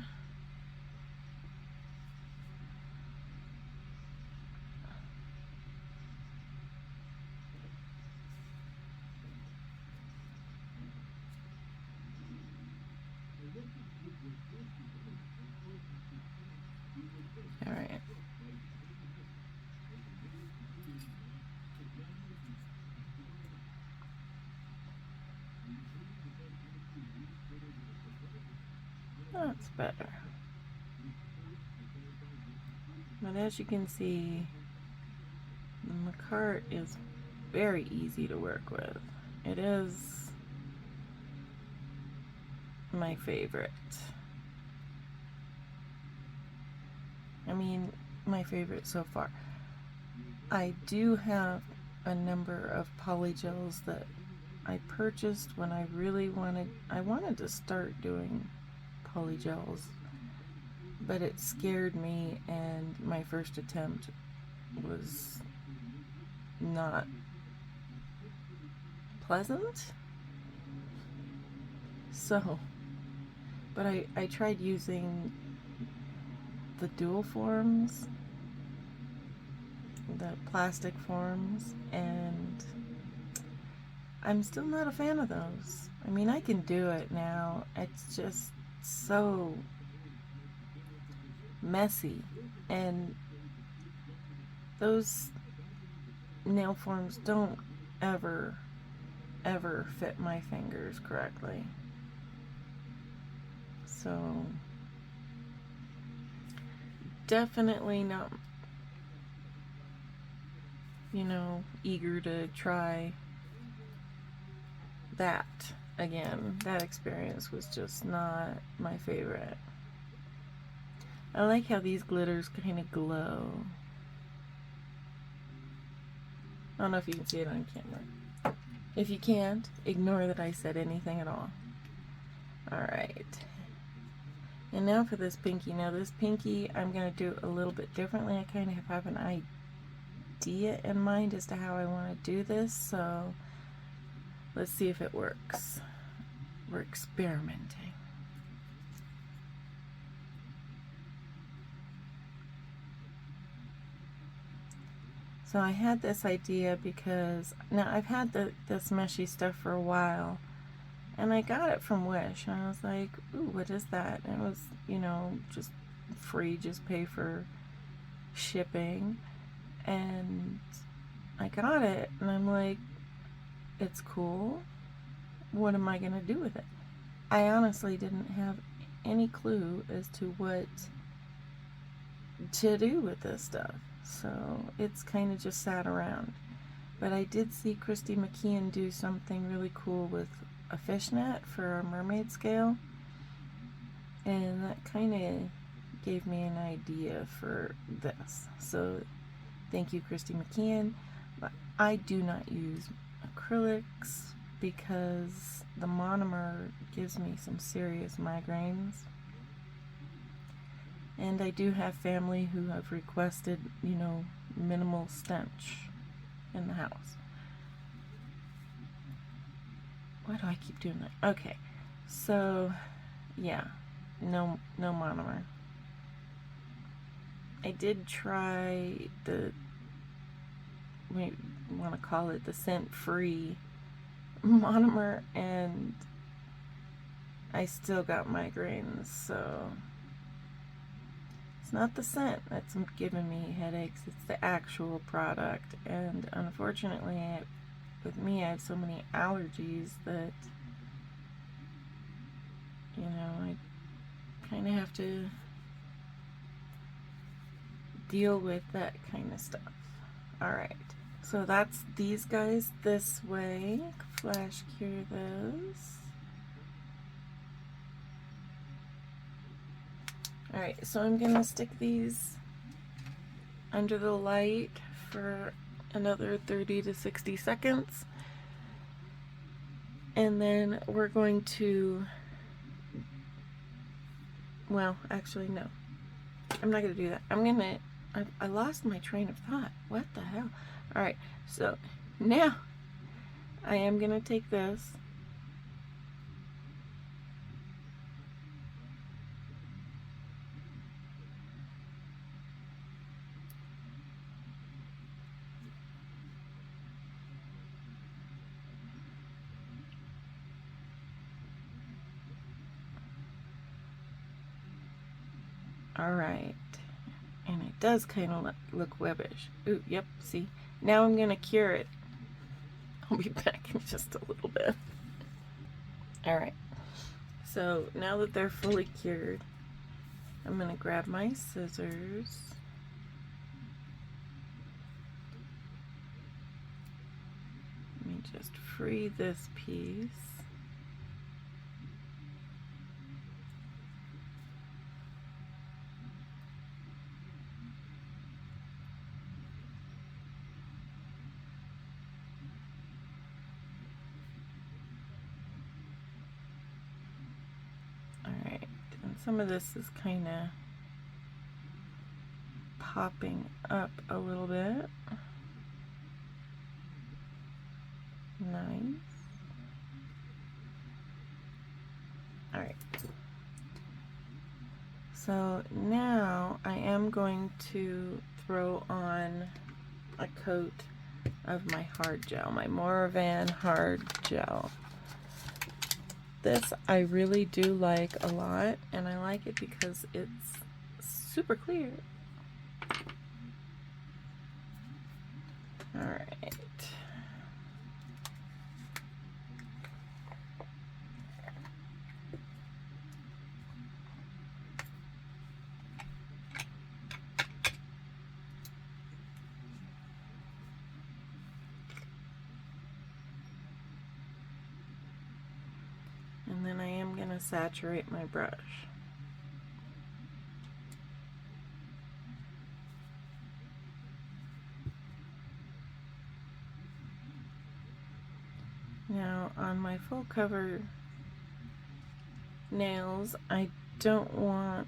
All right. That's better. But as you can see, the Macart is very easy to work with. It is my favorite. I mean, my favorite so far. I do have a number of polygels that I purchased when I really wanted to start doing polygels, but it scared me, and my first attempt was not pleasant. So, but I tried using the dual forms, the plastic forms, and I'm still not a fan of those. I mean, I can do it now. It's just so messy, and those nail forms don't ever fit my fingers correctly. So definitely not, eager to try that again. That experience was just not my favorite. I like how these glitters kind of glow. I don't know if you can see it on camera. If you can't, ignore that I said anything at all. Alright. And now for this pinky. Now this pinky, I'm going to do a little bit differently. I kind of have an idea in mind as to how I want to do this. So let's see if it works. We're experimenting. So I had this idea because now I've had this meshy stuff for a while, and I got it from Wish, and I was like, ooh, what is that? And it was, just free, just pay for shipping. And I got it, and I'm like, it's cool. What am I going to do with it? I honestly didn't have any clue as to what to do with this stuff. So it's kind of just sat around. But I did see Christy McKeon do something really cool with a fishnet for a mermaid scale. And that kind of gave me an idea for this. So thank you, Christy McKeon. But I do not use acrylics because the monomer gives me some serious migraines. And I do have family who have requested, you know, minimal stench in the house. Why do I keep doing that? Okay, so yeah, no monomer. I did try the, we want to call it the scent-free monomer, and I still got migraines. So it's not the scent that's giving me headaches, it's the actual product. And unfortunately, with me, I have so many allergies that, you know, I kind of have to deal with that kind of stuff. Alright, so that's these guys this way. Flash cure those. Alright, so I'm going to stick these under the light for another 30 to 60 seconds. And then we're going to, well, actually no. I'm not going to do that. I'm going to, I lost my train of thought. What the hell? Alright, so now I am going to take this. Alright, and it does kind of look webbish. Ooh, yep, see? Now I'm going to cure it. I'll be back in just a little bit. Alright, so now that they're fully cured, I'm going to grab my scissors. Let me just free this piece. Alright, and some of this is kind of popping up a little bit. Nice. Alright. So now I am going to throw on a coat of my hard gel, my Moravan hard gel. This I really do like a lot, and I like it because it's super clear. Alright. And then I am going to saturate my brush. Now on my full cover nails, I don't want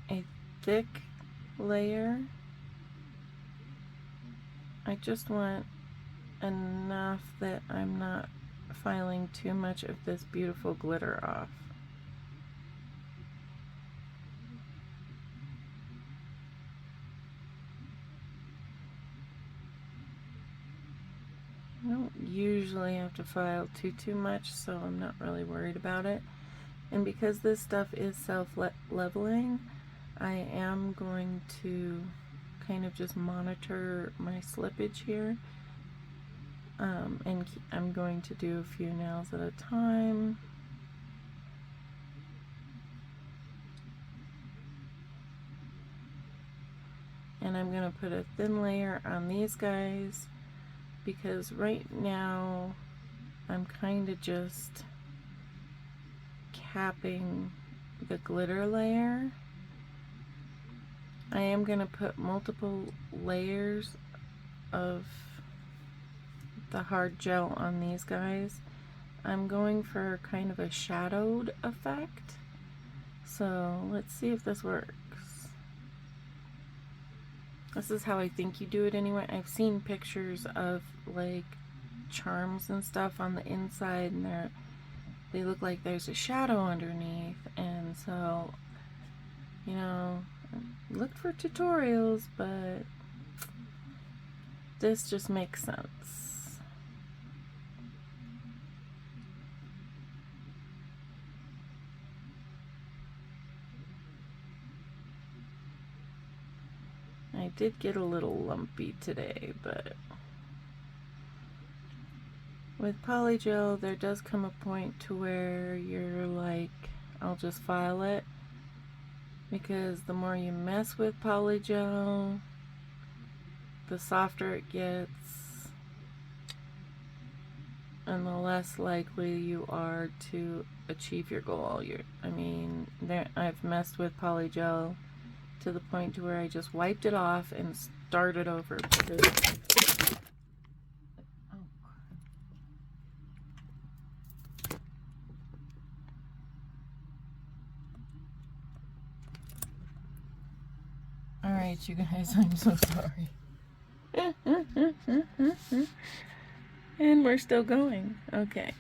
a thick layer. I just want enough that I'm not filing too much of this beautiful glitter off. I don't usually have to file too much, so I'm not really worried about it. And because this stuff is self-leveling, I am going to kind of just monitor my slippage here, and I'm going to do a few nails at a time. And I'm going to put a thin layer on these guys because right now I'm kind of just capping the glitter layer. I am going to put multiple layers of the hard gel on these guys. I'm going for kind of a shadowed effect. So let's see if this works. This is how I think you do it anyway. I've seen pictures of like charms and stuff on the inside, and they look like there's a shadow underneath, and so, you know, look for tutorials, but this just makes sense. I did get a little lumpy today, but with polygel there does come a point to where you're like, I'll just file it, because the more you mess with polygel, the softer it gets and the less likely you are to achieve your goal. I mean, I've messed with polygel to the point to where I just wiped it off and started over because Alright, you guys, I'm so sorry. And we're still going. Okay.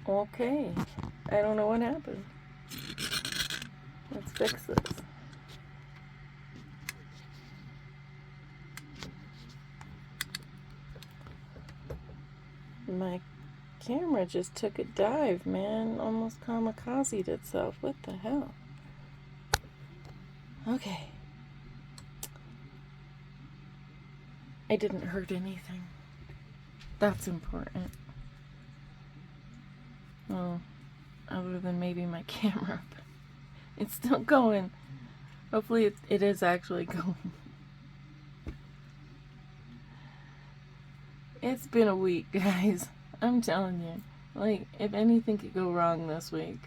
Okay. I don't know what happened. Let's fix this. My camera just took a dive, man. Almost kamikazed itself. What the hell? Okay. I didn't hurt anything. That's important. Well, other than maybe my camera. It's still going. Hopefully it is actually going. It's been a week, guys. I'm telling you. Like, if anything could go wrong this week.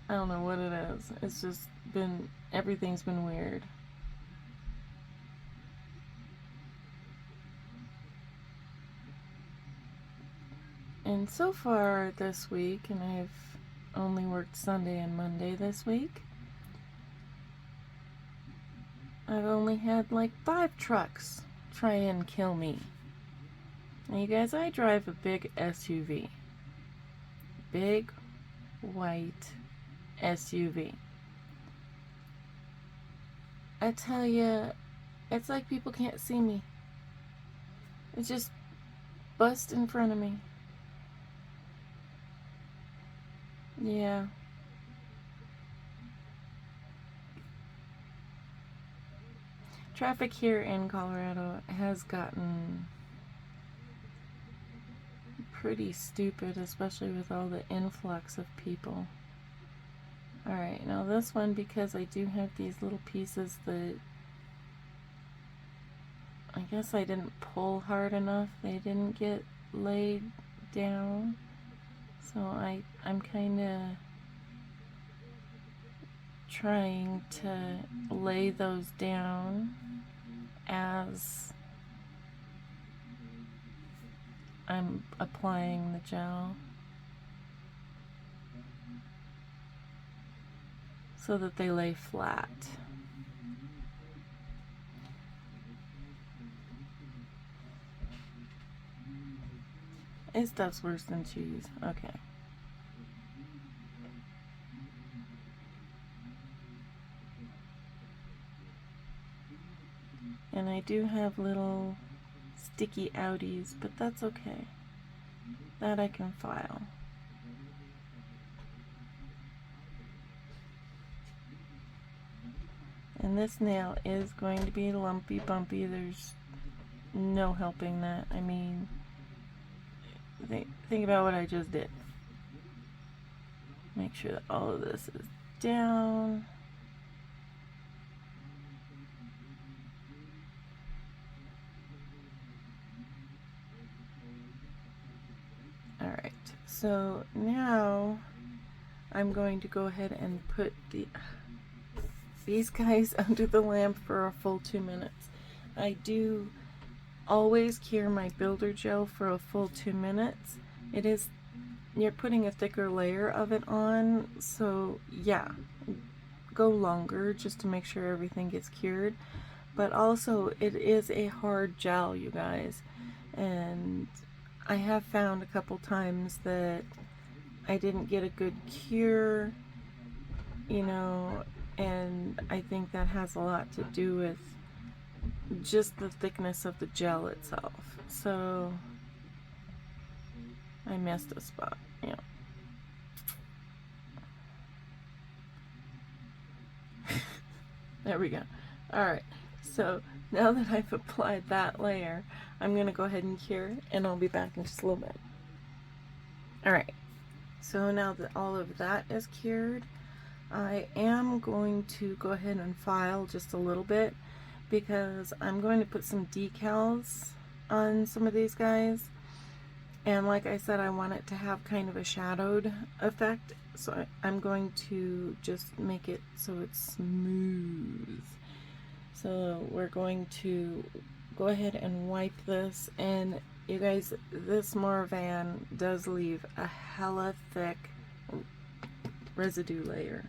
I don't know what it is. It's just been, everything's been weird. And so far this week, and I've only worked Sunday and Monday this week, I've only had like 5 trucks try and kill me. Now you guys, I drive a big SUV. Big white SUV. I tell you, it's like people can't see me. It just bust in front of me. Yeah. Traffic here in Colorado has gotten pretty stupid, especially with all the influx of people. Alright, now this one, because I do have these little pieces that I guess I didn't pull hard enough, they didn't get laid down, so I'm kind of trying to lay those down as I'm applying the gel so that they lay flat. This stuff's worse than cheese. Okay. And I do have little sticky outies, but that's okay. That I can file. And this nail is going to be lumpy bumpy. There's no helping that. I mean, think about what I just did. Make sure that all of this is down. Alright, so now I'm going to go ahead and put these guys under the lamp for a full 2 minutes. I do always cure my builder gel for a full 2 minutes. You're putting a thicker layer of it on, so yeah, go longer just to make sure everything gets cured. But also, it is a hard gel, you guys, and I have found a couple times that I didn't get a good cure, you know, and I think that has a lot to do with just the thickness of the gel itself. So I missed a spot, yeah. There we go. Alright, so now that I've applied that layer, I'm going to go ahead and cure, and I'll be back in just a little bit. Alright, so now that all of that is cured, I am going to go ahead and file just a little bit, because I'm going to put some decals on some of these guys. And like I said, I want it to have kind of a shadowed effect, so I'm going to just make it so it's smooth. So we're going to go ahead and wipe this, and you guys, this Moravan does leave a hella thick residue layer.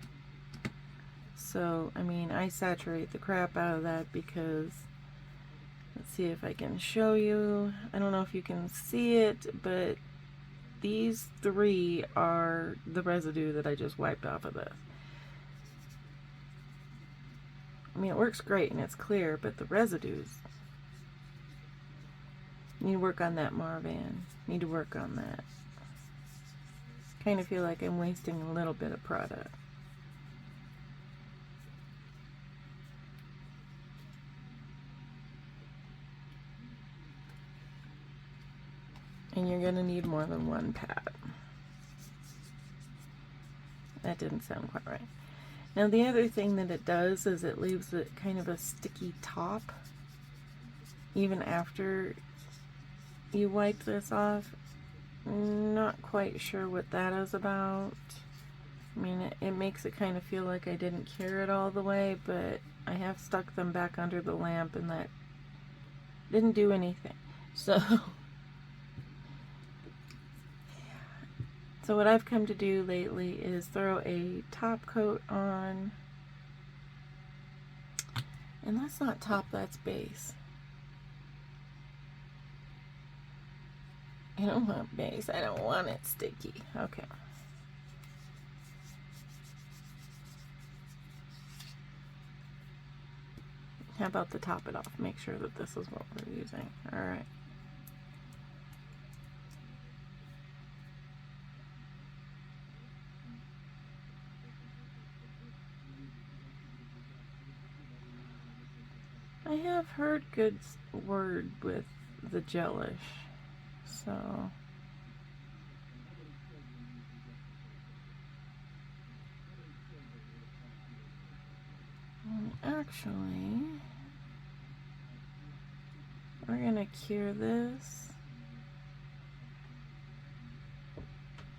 So, I mean, I saturate the crap out of that because, let's see if I can show you. I don't know if you can see it, but these three are the residue that I just wiped off of this. I mean, it works great and it's clear, but the residues, need to work on that, Moravan. Need to work on that. Kind of feel like I'm wasting a little bit of product. And you're gonna need more than one pad. That didn't sound quite right. Now the other thing that it does is it leaves it kind of a sticky top even after you wipe this off. Not quite sure what that is about. I mean, it makes it kind of feel like I didn't cure it all the way, but I have stuck them back under the lamp and that didn't do anything. So So what I've come to do lately is throw a top coat on, and that's not top, that's base. I don't want base, I don't want it sticky. Okay. How about the top it off? Make sure that this is what we're using. Alright. I have heard good word with the gelish, so actually we're gonna cure this,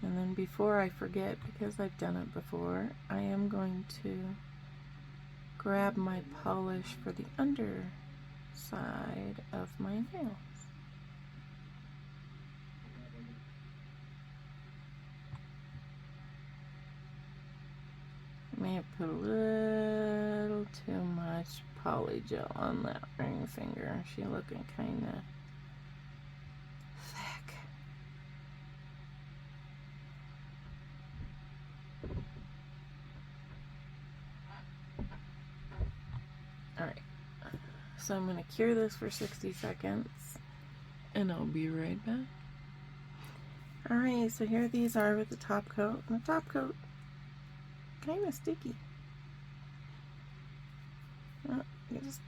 and then before I forget, because I've done it before, I am going to grab my polish for the underside of my nails. I may have put a little too much poly gel on that ring finger. She looking kind of thick. Alright, so I'm going to cure this for 60 seconds and I'll be right back. Alright, so here these are with the top coat. And the top coat, kind of sticky. Just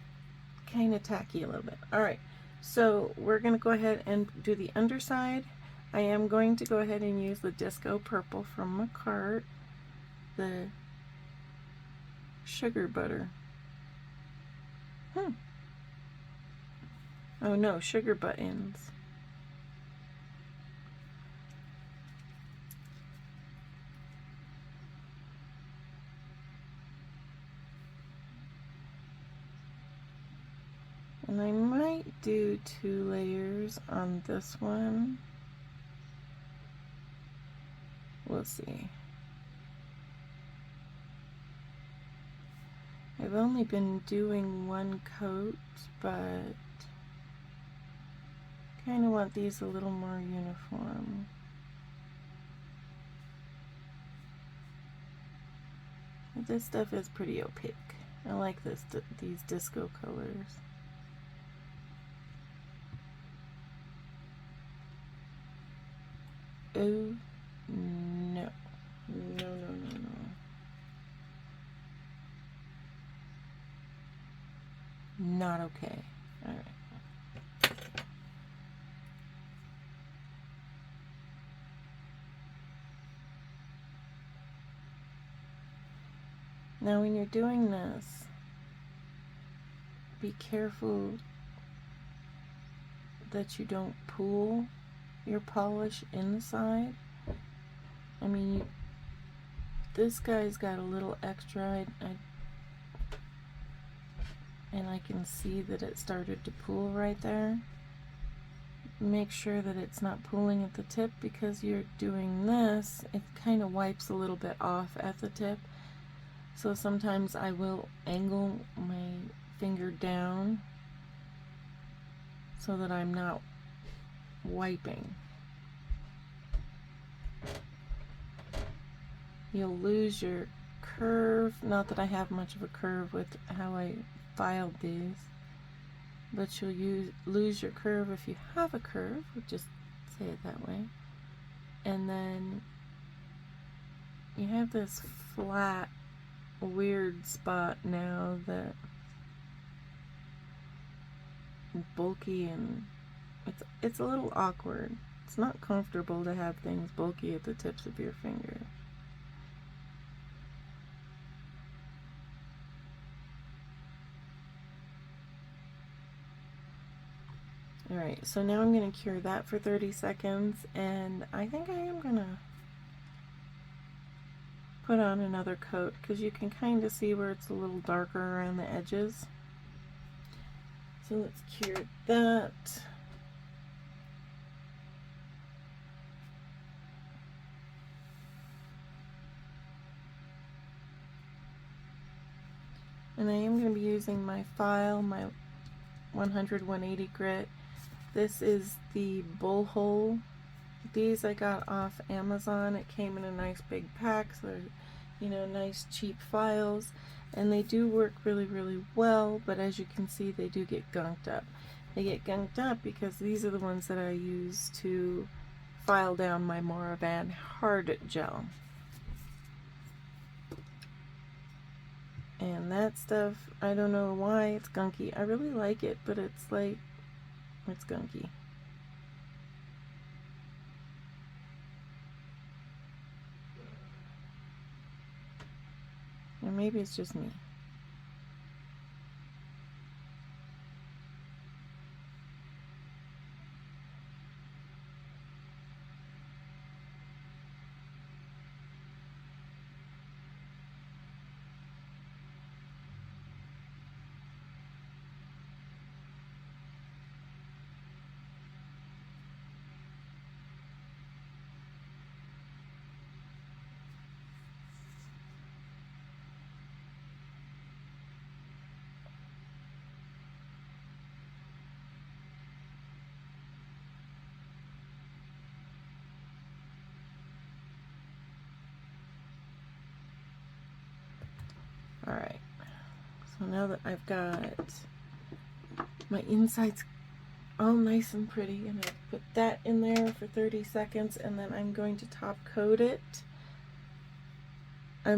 kind of tacky a little bit. All right, so we're going to go ahead and do the underside. I am going to go ahead and use the Disco Purple from Macart, the sugar butter. Oh no, sugar buttons. And I might do 2 layers on this one. We'll see. I've only been doing 1 coat, but kind of want these a little more uniform. This stuff is pretty opaque. I like these disco colors. Oh no. No, no, no, no. Not okay. All right. Now when you're doing this, be careful that you don't pool your polish inside. I mean, this guy's got a little extra, and I can see that it started to pool right there. Make sure that it's not pooling at the tip, because you're doing this, it kind of wipes a little bit off at the tip. So sometimes I will angle my finger down so that I'm not wiping. You'll lose your curve. Not that I have much of a curve with how I filed these, but you'll lose your curve if you have a curve. We'll just say it that way. And then you have this flat, weird spot now that bulky, and it's a little awkward. It's not comfortable to have things bulky at the tips of your fingers. Alright, so now I'm going to cure that for 30 seconds, and I think I am going to put on another coat, because you can kind of see where it's a little darker around the edges. So let's cure that. And I am going to be using my file, my 100-180 grit. This is the Bullhole. These I got off Amazon. It came in a nice big pack, so they're, you know, nice cheap files. And they do work really, really well, but as you can see, they do get gunked up. They get gunked up because these are the ones that I use to file down my Moravan hard gel. And that stuff, I don't know why it's gunky. I really like it, but it's like, it's gunky. Or maybe it's just me. Alright, so now that I've got my insides all nice and pretty, and I put that in there for 30 seconds, and then I'm going to top coat it. Yeah.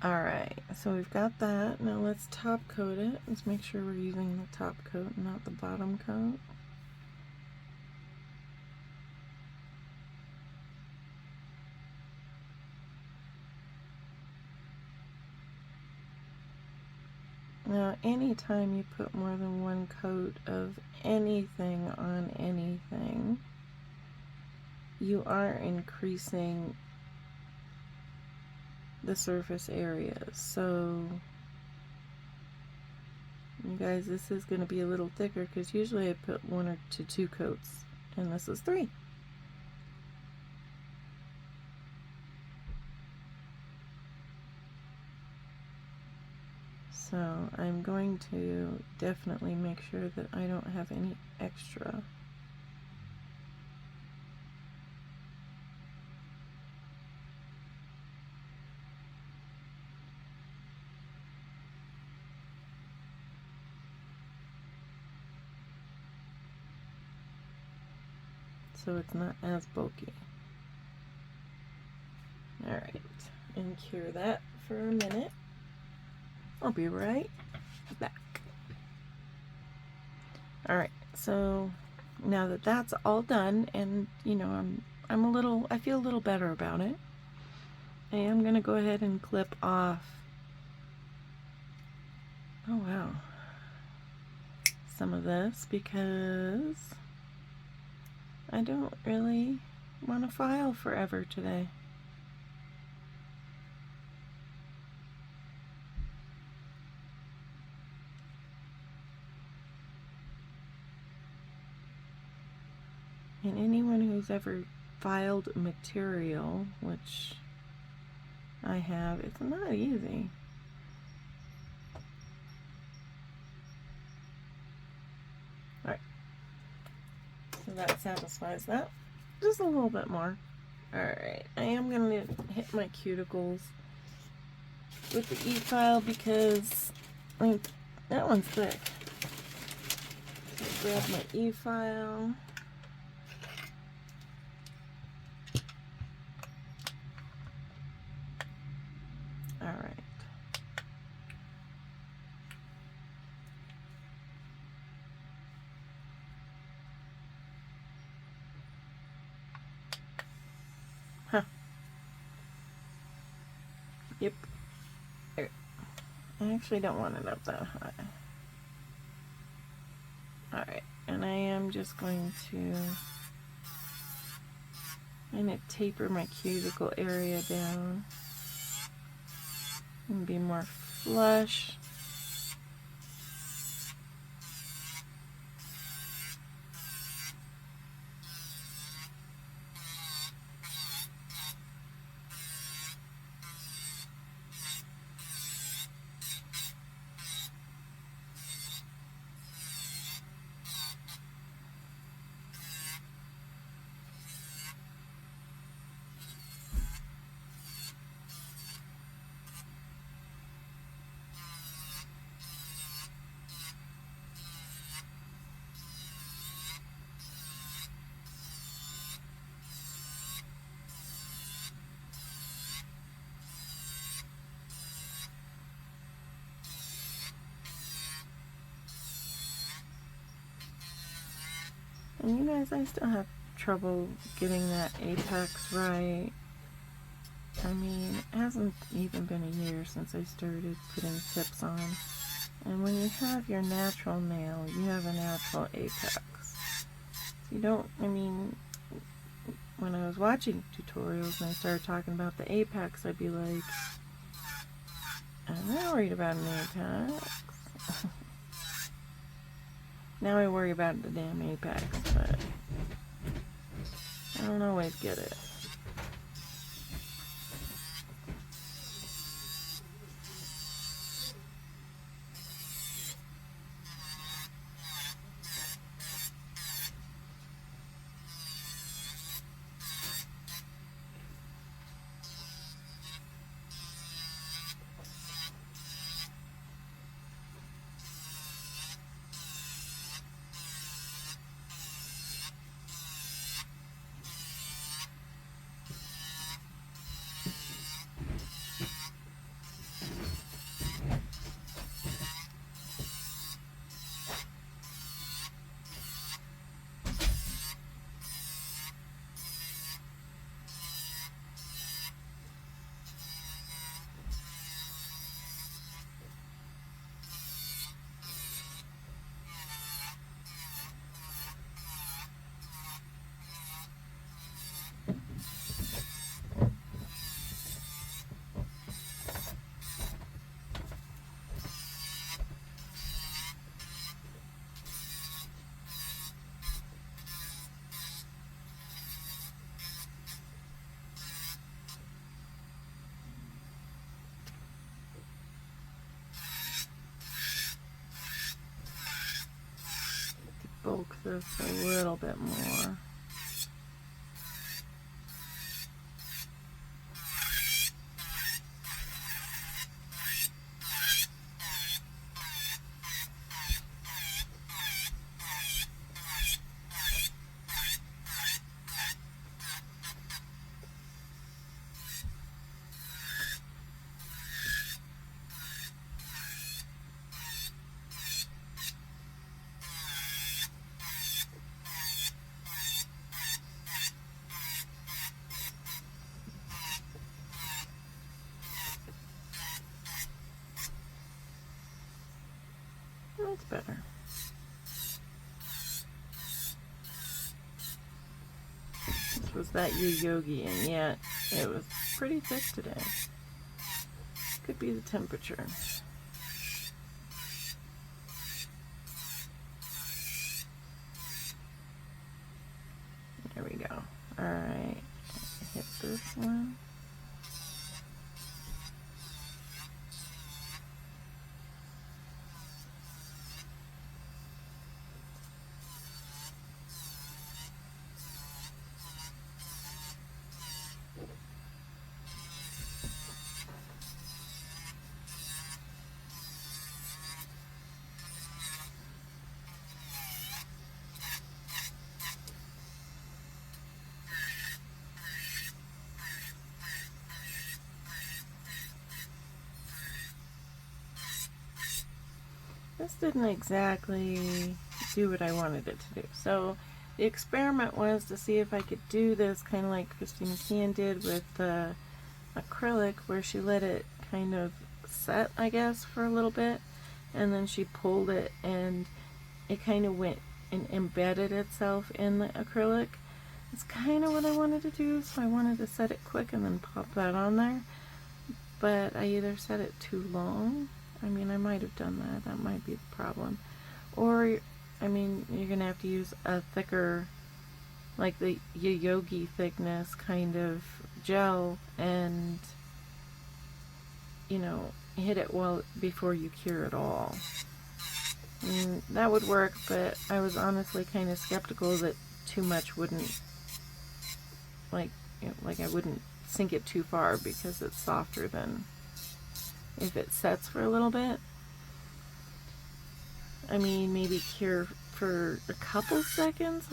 Alright, so we've got that. Now let's top coat it. Let's make sure we're using the top coat and not the bottom coat. Now, anytime you put more than one coat of anything on anything, you are increasing the surface area. So, you guys, this is going to be a little thicker because usually I put 1 or 2 coats, and this is 3. So I'm going to definitely make sure that I don't have any extra. So it's not as bulky. Alright, and cure that for a minute. I'll be right back. Alright, so now that that's all done, and you know, I feel a little better about it, I am going to go ahead and clip off, oh wow, some of this because I don't really want to file forever today. And anyone who's ever filed material, which I have, it's not easy. Alright, so that satisfies that. Just a little bit more. Alright, I am going to hit my cuticles with the e-file because, like, that one's thick. So grab my e-file. Alright. Huh. Yep. There. I actually don't want it up that high. Alright, and I am just going to taper my cuticle area down and be more flush. And you guys, I still have trouble getting that apex right. I mean, it hasn't even been a year since I started putting tips on. And when you have your natural nail, you have a natural apex. You don't, I mean, when I was watching tutorials and I started talking about the apex, I'd be like, I'm not worried about an apex. Now I worry about the damn apex, but I don't always get it. bulk this a little bit more. That's better. This was that Yogi, and yet it was pretty thick today. Could be the temperature. There we go. Alright, hit this one. This didn't exactly do what I wanted it to do. So the experiment was to see if I could do this kind of like Christy McKeon did with the acrylic, where she let it kind of set, I guess, for a little bit, and then she pulled it and it kind of went and embedded itself in the acrylic. It's kind of what I wanted to do, so I wanted to set it quick and then pop that on there. But I either set it too long, I mean, I might have done that, that might be the problem. Or, I mean, you're going to have to use a thicker, like the Yogi thickness kind of gel, and, you know, hit it before you cure it all. I mean, that would work, but I was honestly kind of skeptical that too much wouldn't, like, you know, like I wouldn't sink it too far, because it's softer than if it sets for a little bit. I mean, maybe cure for a couple seconds.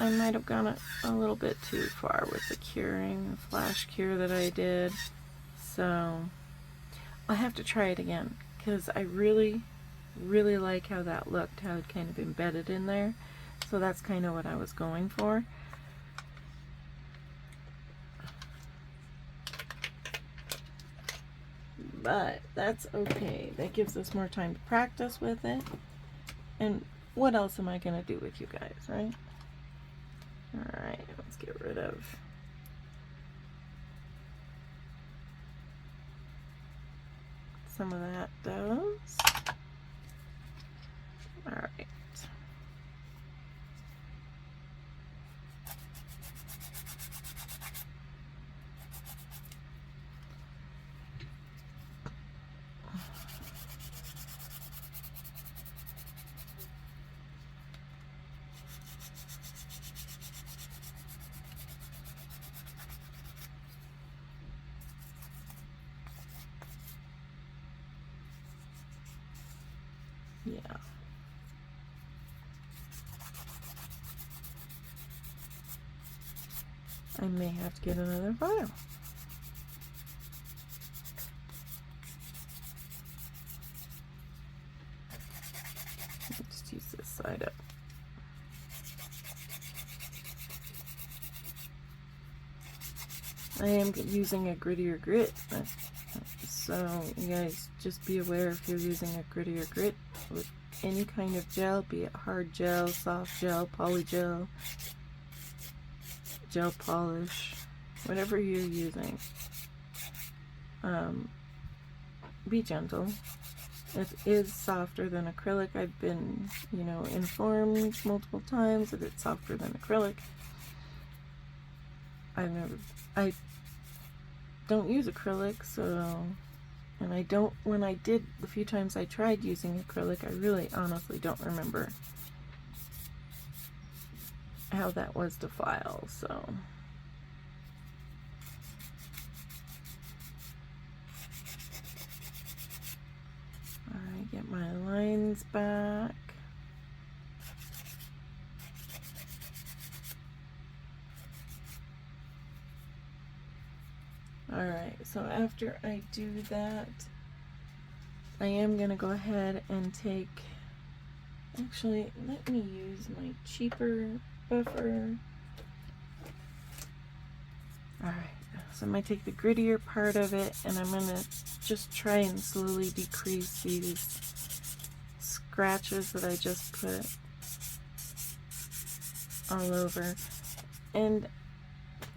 I might have gone a little bit too far with the curing, the flash cure that I did. So I'll have to try it again, because I really, really like how that looked, how it kind of embedded in there. So that's kind of what I was going for. But that's okay. That gives us more time to practice with it. And what else am I going to do with you guys, right? Alright, let's get rid of some of that does. Alright. Yeah. I may have to get another vial. Let's just use this side up. I am using a grittier grit, so you guys just be aware if you're using a grittier grit with any kind of gel, be it hard gel, soft gel, polygel, gel polish, whatever you're using. Be gentle. It is softer than acrylic. I've been, you know, informed multiple times that it's softer than acrylic. I don't use acrylic, so, and I don't, when I did, the few times I tried using acrylic, I really honestly don't remember how that was to file. So alright, get my lines back. Alright, so after I do that, I am going to go ahead and take, actually, let me use my cheaper buffer. Alright, so I'm going to take the grittier part of it, and I'm going to just try and slowly decrease these scratches that I just put all over. And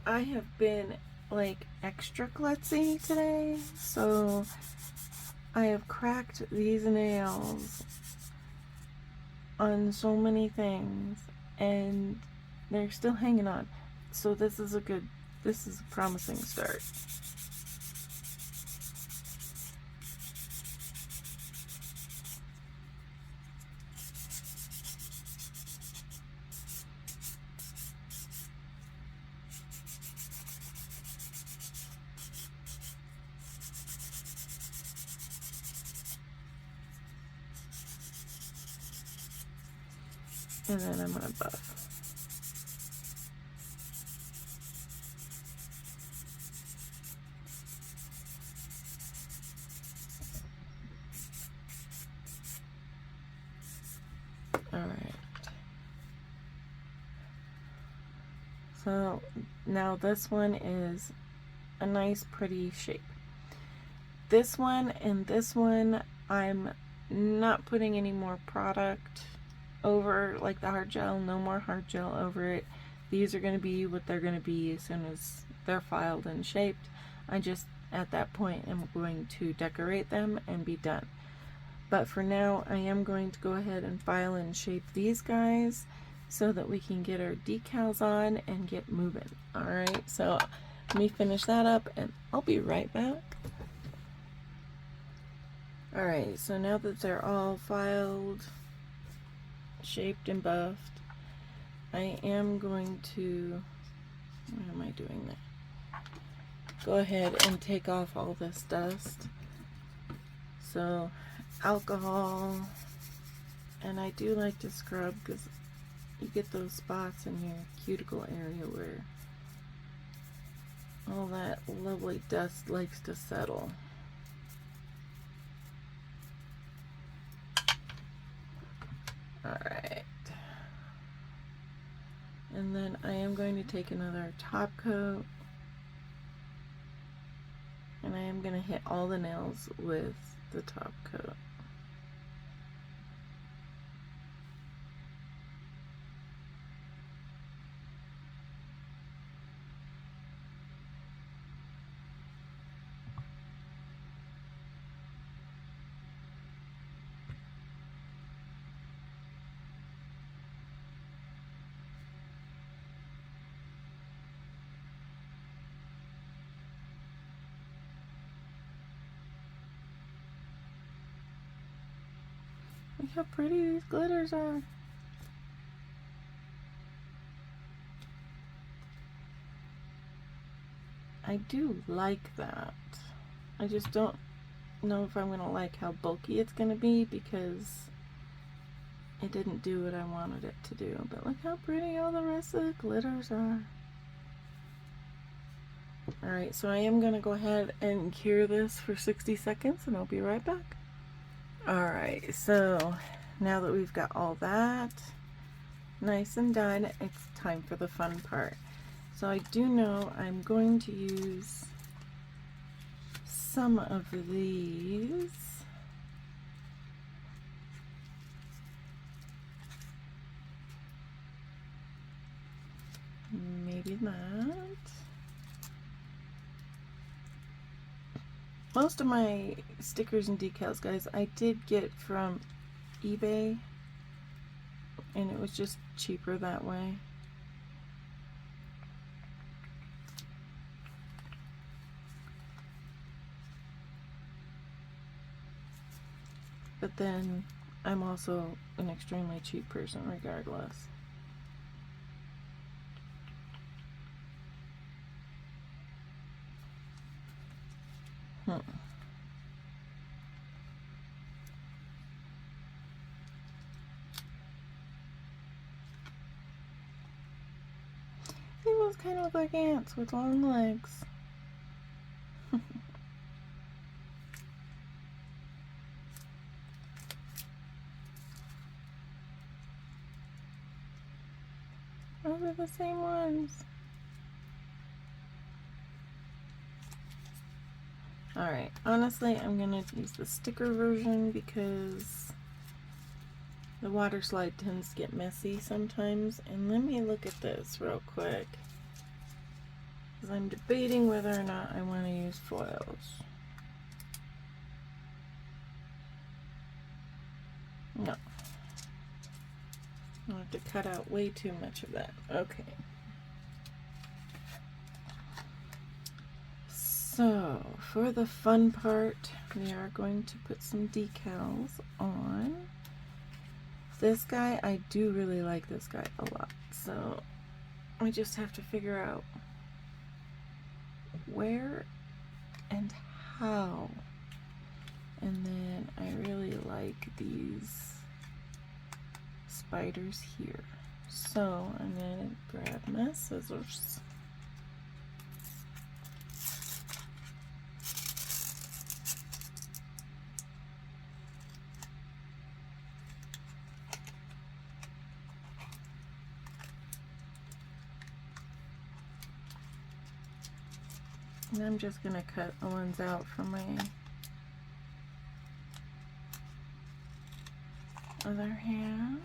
I have been like extra klutzy today, so I have cracked these nails on so many things and they're still hanging on. So this is a promising start. And then I'm gonna buff. Alright. So now this one is a nice pretty shape. This one and this one, I'm not putting any more product over, like the hard gel, no more hard gel over it. These are going to be what they're going to be as soon as they're filed and shaped. I just, at that point, am going to decorate them and be done. But for now, I am going to go ahead and file and shape these guys so that we can get our decals on and get moving. Alright, so let me finish that up and I'll be right back. Alright, so now that they're all filed, shaped and buffed, I am going to, why am I doing that? Go ahead and take off all this dust. So alcohol, and I do like to scrub because you get those spots in your cuticle area where all that lovely dust likes to settle. Alright. And then I am going to take another top coat, and I am going to hit all the nails with the top coat. Look how pretty these glitters are. I do like that. I just don't know if I'm gonna like how bulky it's gonna be because it didn't do what I wanted it to do. But look how pretty all the rest of the glitters are. Alright, so I am gonna go ahead and cure this for 60 seconds and I'll be right back. Alright, so now that we've got all that nice and done, it's time for the fun part. So I do know I'm going to use some of these. Maybe that. Most of my stickers and decals, guys, I did get from eBay, and it was just cheaper that way. But then I'm also an extremely cheap person regardless. They both kind of look like ants with long legs. Those are the same ones. Alright, honestly, I'm going to use the sticker version because the water slide tends to get messy sometimes. And let me look at this real quick, because I'm debating whether or not I want to use foils. No. I'll have to cut out way too much of that. Okay. So, for the fun part, we are going to put some decals on. This guy, I do really like this guy a lot. So, I just have to figure out where and how. And then I really like these spiders here. So, I'm going to grab my scissors. And I'm just going to cut the ones out from my other hand.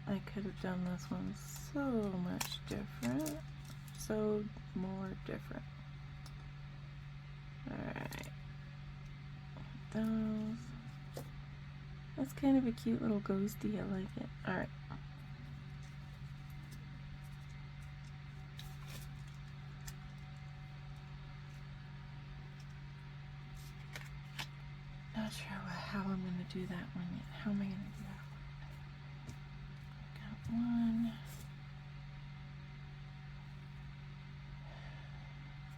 I could have done this one so much different. So more different. Alright. Those. That's kind of a cute little ghosty. I like it. Alright. Not sure how I'm going to do that one yet. How am I going to do that one? Got one.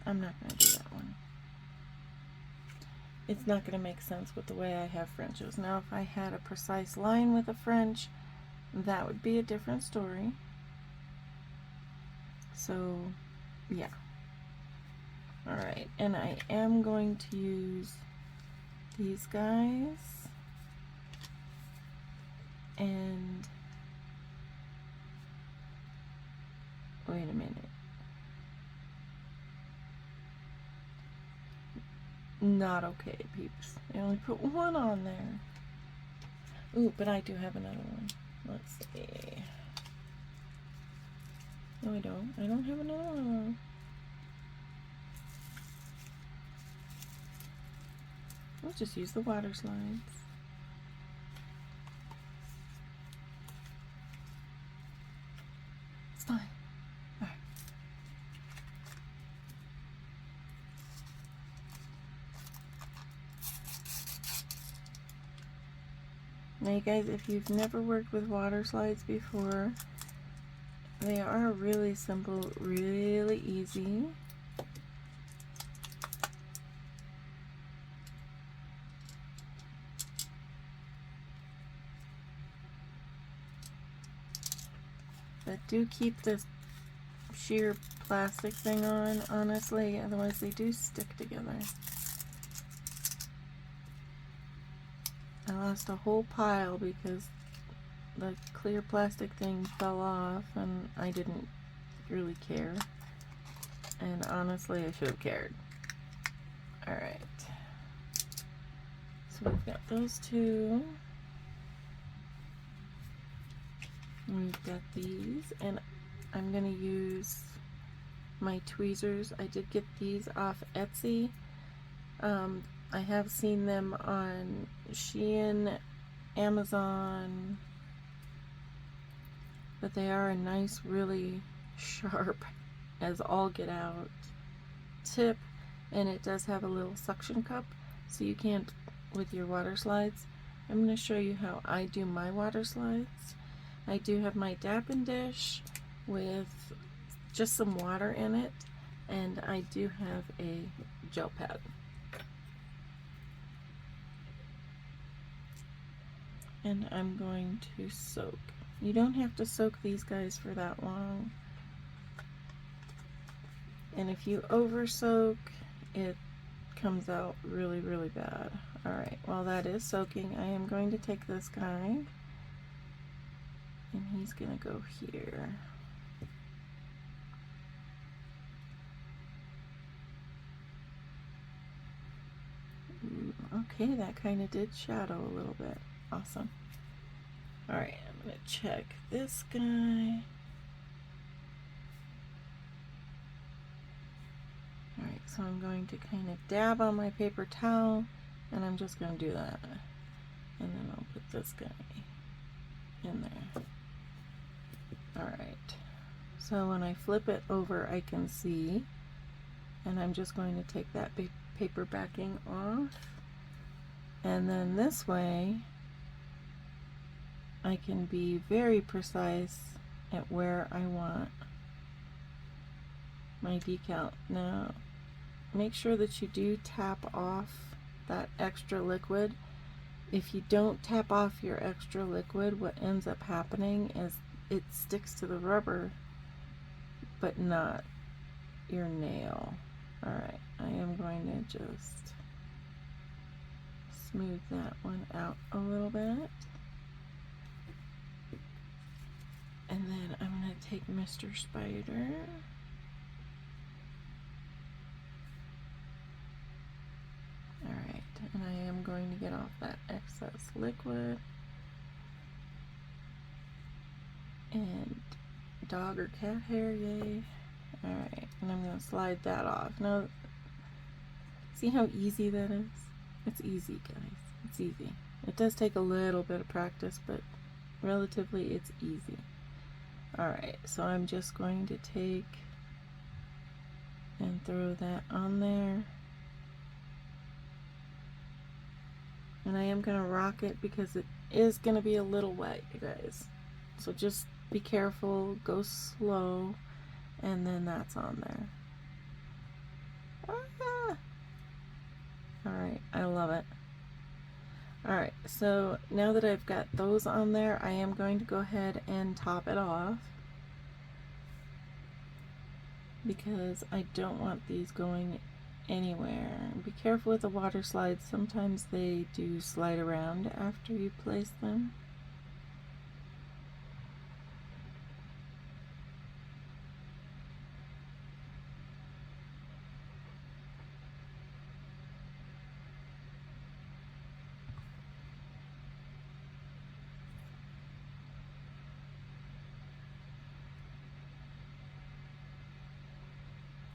I'm not going to do that one. It's not going to make sense with the way I have Frenches. Now, if I had a precise line with a French, that would be a different story. So, yeah. Alright, and I am going to use these guys and wait a minute. Not okay, peeps. I only put one on there. Ooh, but I do have another one. Let's see. No, I don't. I don't have another one. Let's just use the water slides. It's fine. All right. Now, you guys, if you've never worked with water slides before, they are really simple, really easy. But do keep this sheer plastic thing on, honestly, otherwise they do stick together. I lost a whole pile because the clear plastic thing fell off and I didn't really care. And honestly, I should have cared. Alright. So we've got those two. We've got these, and I'm going to use my tweezers. I did get these off Etsy. I have seen them on Shein, Amazon, but they are a nice, really sharp as all get out tip, and it does have a little suction cup, so you can't with your water slides. I'm going to show you how I do my water slides. I do have my Dappen dish with just some water in it, and I do have a gel pad. And I'm going to soak. You don't have to soak these guys for that long. And if you over soak, it comes out really, really bad. Alright, while that is soaking, I am going to take this guy, and he's gonna go here. Ooh, okay, that kind of did shadow a little bit. Awesome. Alright, I'm gonna check this guy. Alright, so I'm going to kind of dab on my paper towel, and I'm just going to do that. And then I'll put this guy in there. Alright, so when I flip it over, I can see, and I'm just going to take that paper backing off. And then this way, I can be very precise at where I want my decal. Now, make sure that you do tap off that extra liquid. If you don't tap off your extra liquid, what ends up happening is it sticks to the rubber, but not your nail. Alright, I am going to just smooth that one out a little bit. And then I'm going to take Mr. Spider. Alright, and I am going to get off that excess liquid. And dog or cat hair, yay. Alright, and I'm going to slide that off. Now, see how easy that is? It's easy, guys. It's easy. It does take a little bit of practice, but relatively it's easy. Alright, so I'm just going to take and throw that on there. And I am going to rock it because it is going to be a little wet, you guys. So just be careful, go slow, and then that's on there. Ah! Alright, I love it. Alright, so now that I've got those on there, I am going to go ahead and top it off, because I don't want these going anywhere. Be careful with the water slides. Sometimes they do slide around after you place them.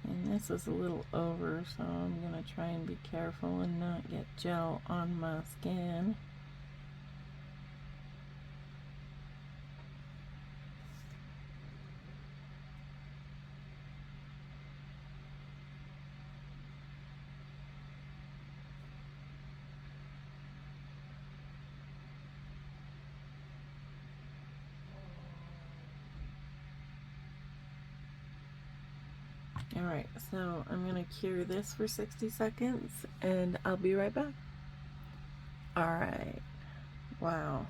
And this is a little over, so I'm going to try and be careful and not get gel on my skin. Alright, so I'm going to cure this for 60 seconds and I'll be right back. Alright, wow,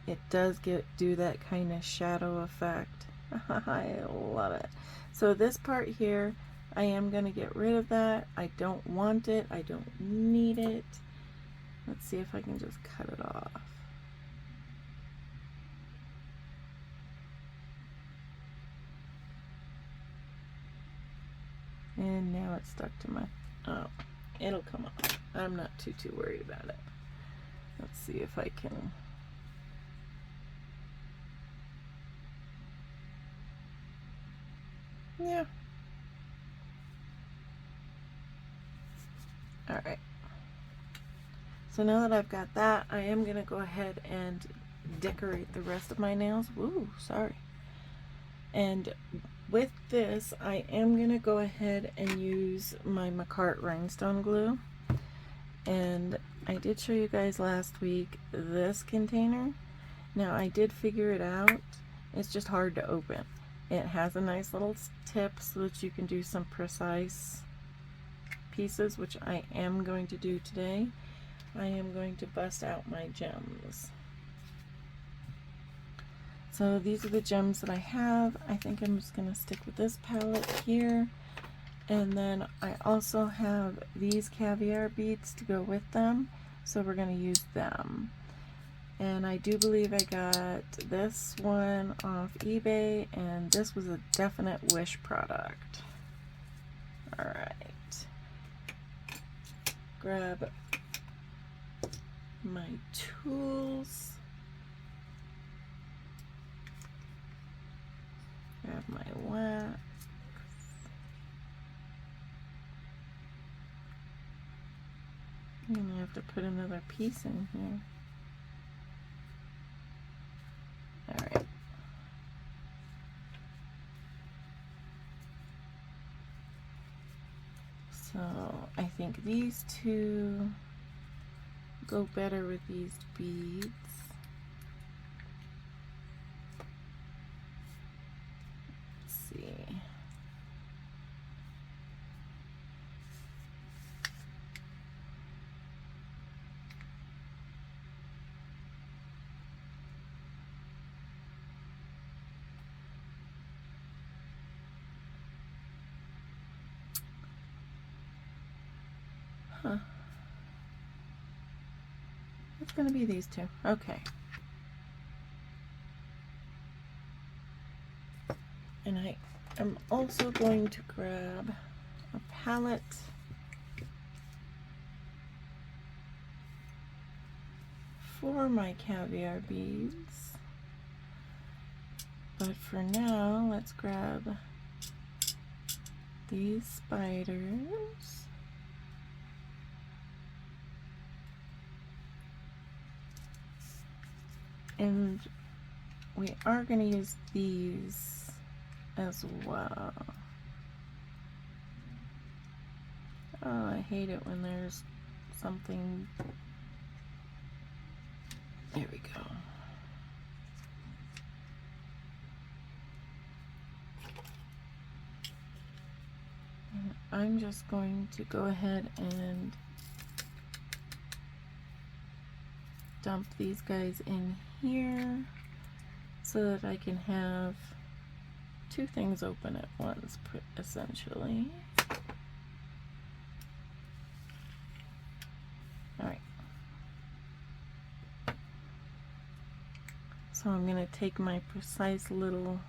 it does do that kind of shadow effect. I love it. So this part here, I am going to get rid of that. I don't want it. I don't need it. Let's see if I can just cut it off. And now it's stuck to my, oh, it'll come off. I'm not too worried about it. Let's see if I can. Yeah. Alright. So now that I've got that, I am going to go ahead and decorate the rest of my nails. Woo, sorry. And with this, I am going to go ahead and use my Macart rhinestone glue. And I did show you guys last week this container. Now I did figure it out. It's just hard to open. It has a nice little tip so that you can do some precise pieces, which I am going to do today. I am going to bust out my gems. So these are the gems that I have. I think I'm just going to stick with this palette here. And then I also have these caviar beads to go with them. So we're going to use them. And I do believe I got this one off eBay, and this was a definite Wish product. Alright. Grab my tools. Grab my wax. I'm going to have to put another piece in here. Alright. So I think these two go better with these beads. Let's see. Huh. It's going to be these two. Okay. And I am also going to grab a palette for my caviar beads. But for now, let's grab these spiders. And we are going to use these as well. Oh, I hate it when there's something. There we go. And I'm just going to go ahead and dump these guys in here so that I can have two things open at once, essentially. Alright. So I'm going to take my precise little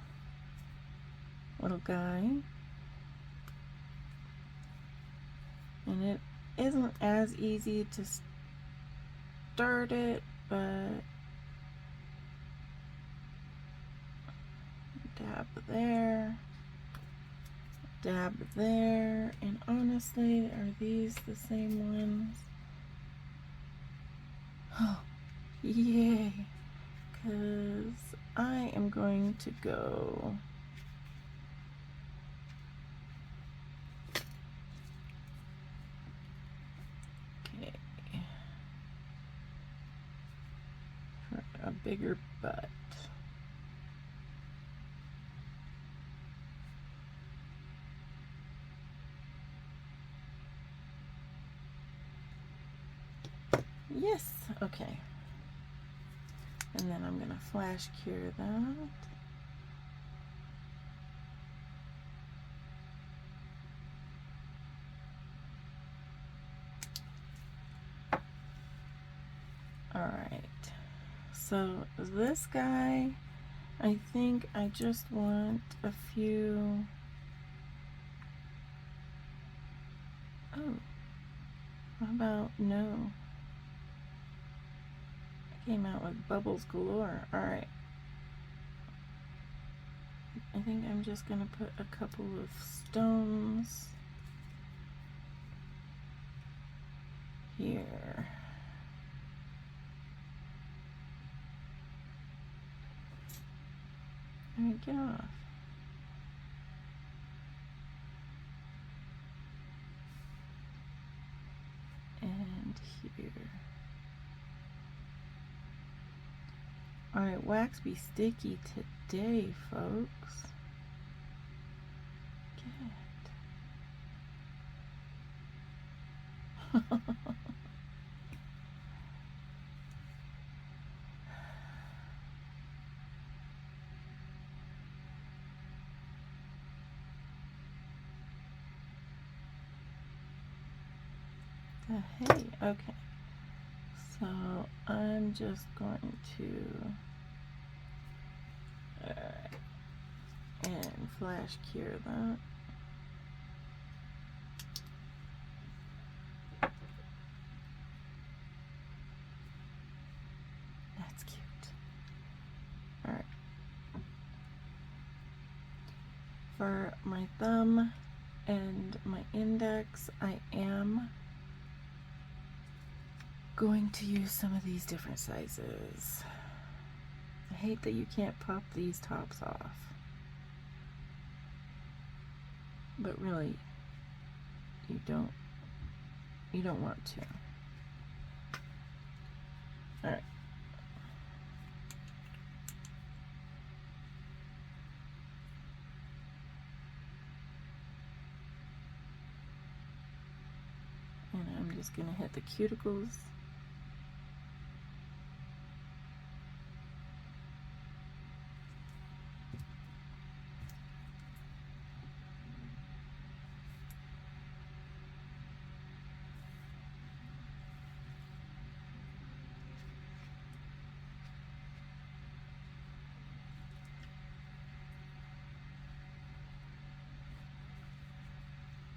guy, and it isn't as easy to start it, but dab there, dab there, and honestly, are these the same ones? Oh, yay, because I am going to go for a bigger butt. Yes, okay. And then I'm going to flash cure that. Alright, so this guy, I think I just want a few. Oh, how about no? Came out with bubbles galore. Alright. I think I'm just going to put a couple of stones here. Alright, get off. And here. Alright, wax be sticky today, folks. Hey, okay. So I'm just going to, alright, and flash cure that. That's cute. Alright. For my thumb and my index, I am going to use some of these different sizes. I hate that you can't pop these tops off. But really, you don't want to. Alright. And I'm just going to hit the cuticles.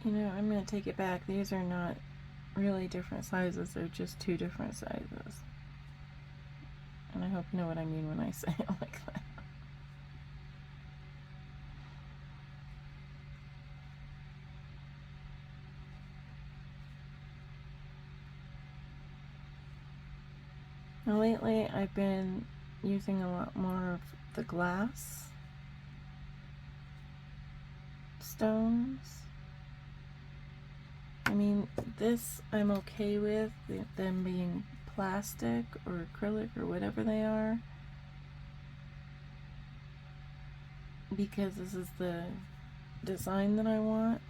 You know, I'm going to take it back. These are not really different sizes. They're just two different sizes. And I hope you know what I mean when I say it like that. Now lately I've been using a lot more of the glass stones. I mean, this I'm okay with, them being plastic or acrylic or whatever they are, because this is the design that I want.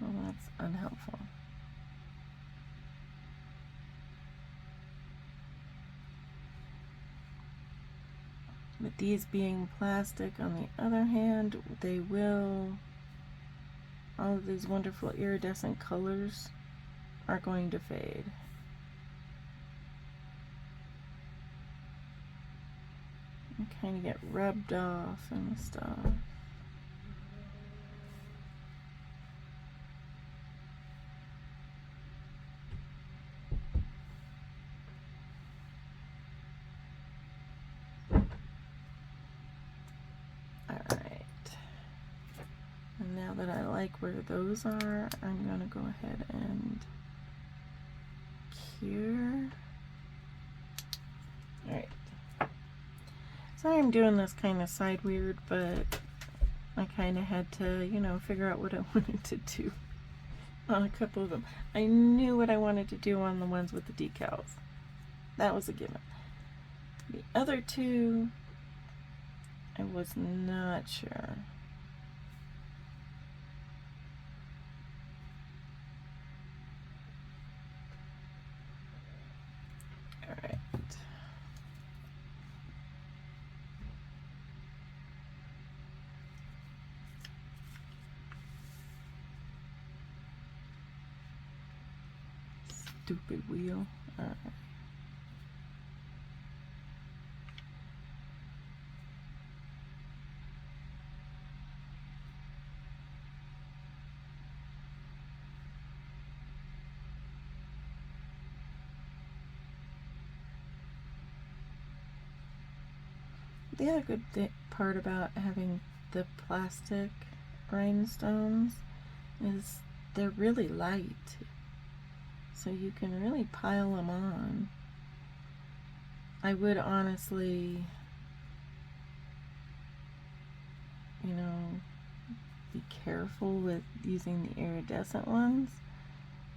Well, that's unhelpful. But these being plastic, on the other hand, they will, all of these wonderful iridescent colors are going to fade. And kind of get rubbed off and stuff. Now that I like where those are, I'm going to go ahead and cure. Alright. Sorry I'm doing this kind of side weird, but I kind of had to, you know, figure out what I wanted to do on a couple of them. I knew what I wanted to do on the ones with the decals. That was a given. The other two, I was not sure. Alright. Stupid wheel. Alright. The other good part about having the plastic rhinestones is they're really light, so you can really pile them on. I would honestly, you know, be careful with using the iridescent ones,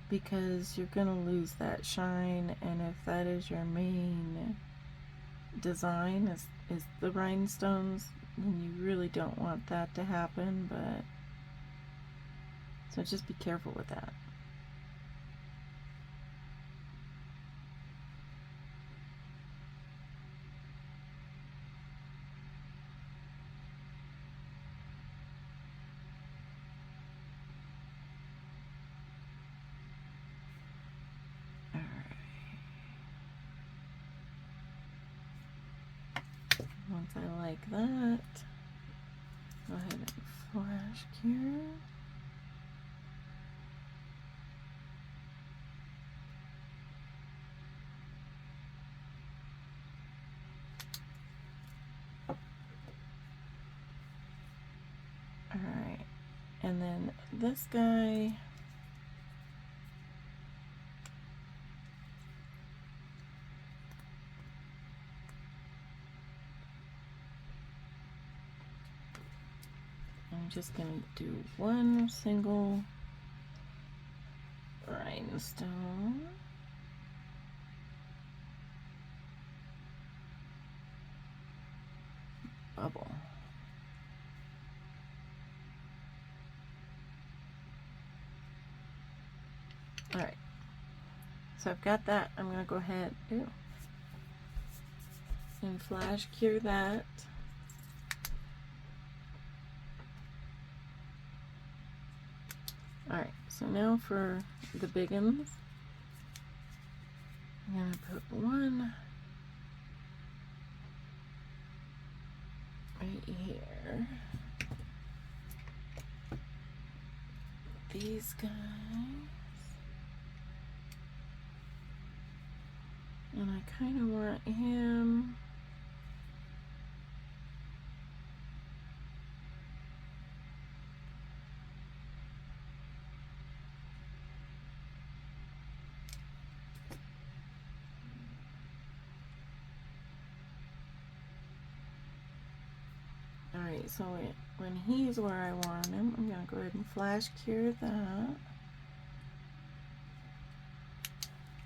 because you're gonna lose that shine, and if that is your main design is the rhinestones, then you really don't want that to happen. But So just be careful with that. Once I like that, go ahead and flash cure. Alright, and then this guy, I'm just going to do one single rhinestone. Bubble. Alright, so I've got that. I'm going to go ahead and flash cure that. Alright, so now for the big ones, I'm going to put one right here. These guys. And I kind of want him Alright, so when he's where I want him, I'm going to go ahead and flash cure that.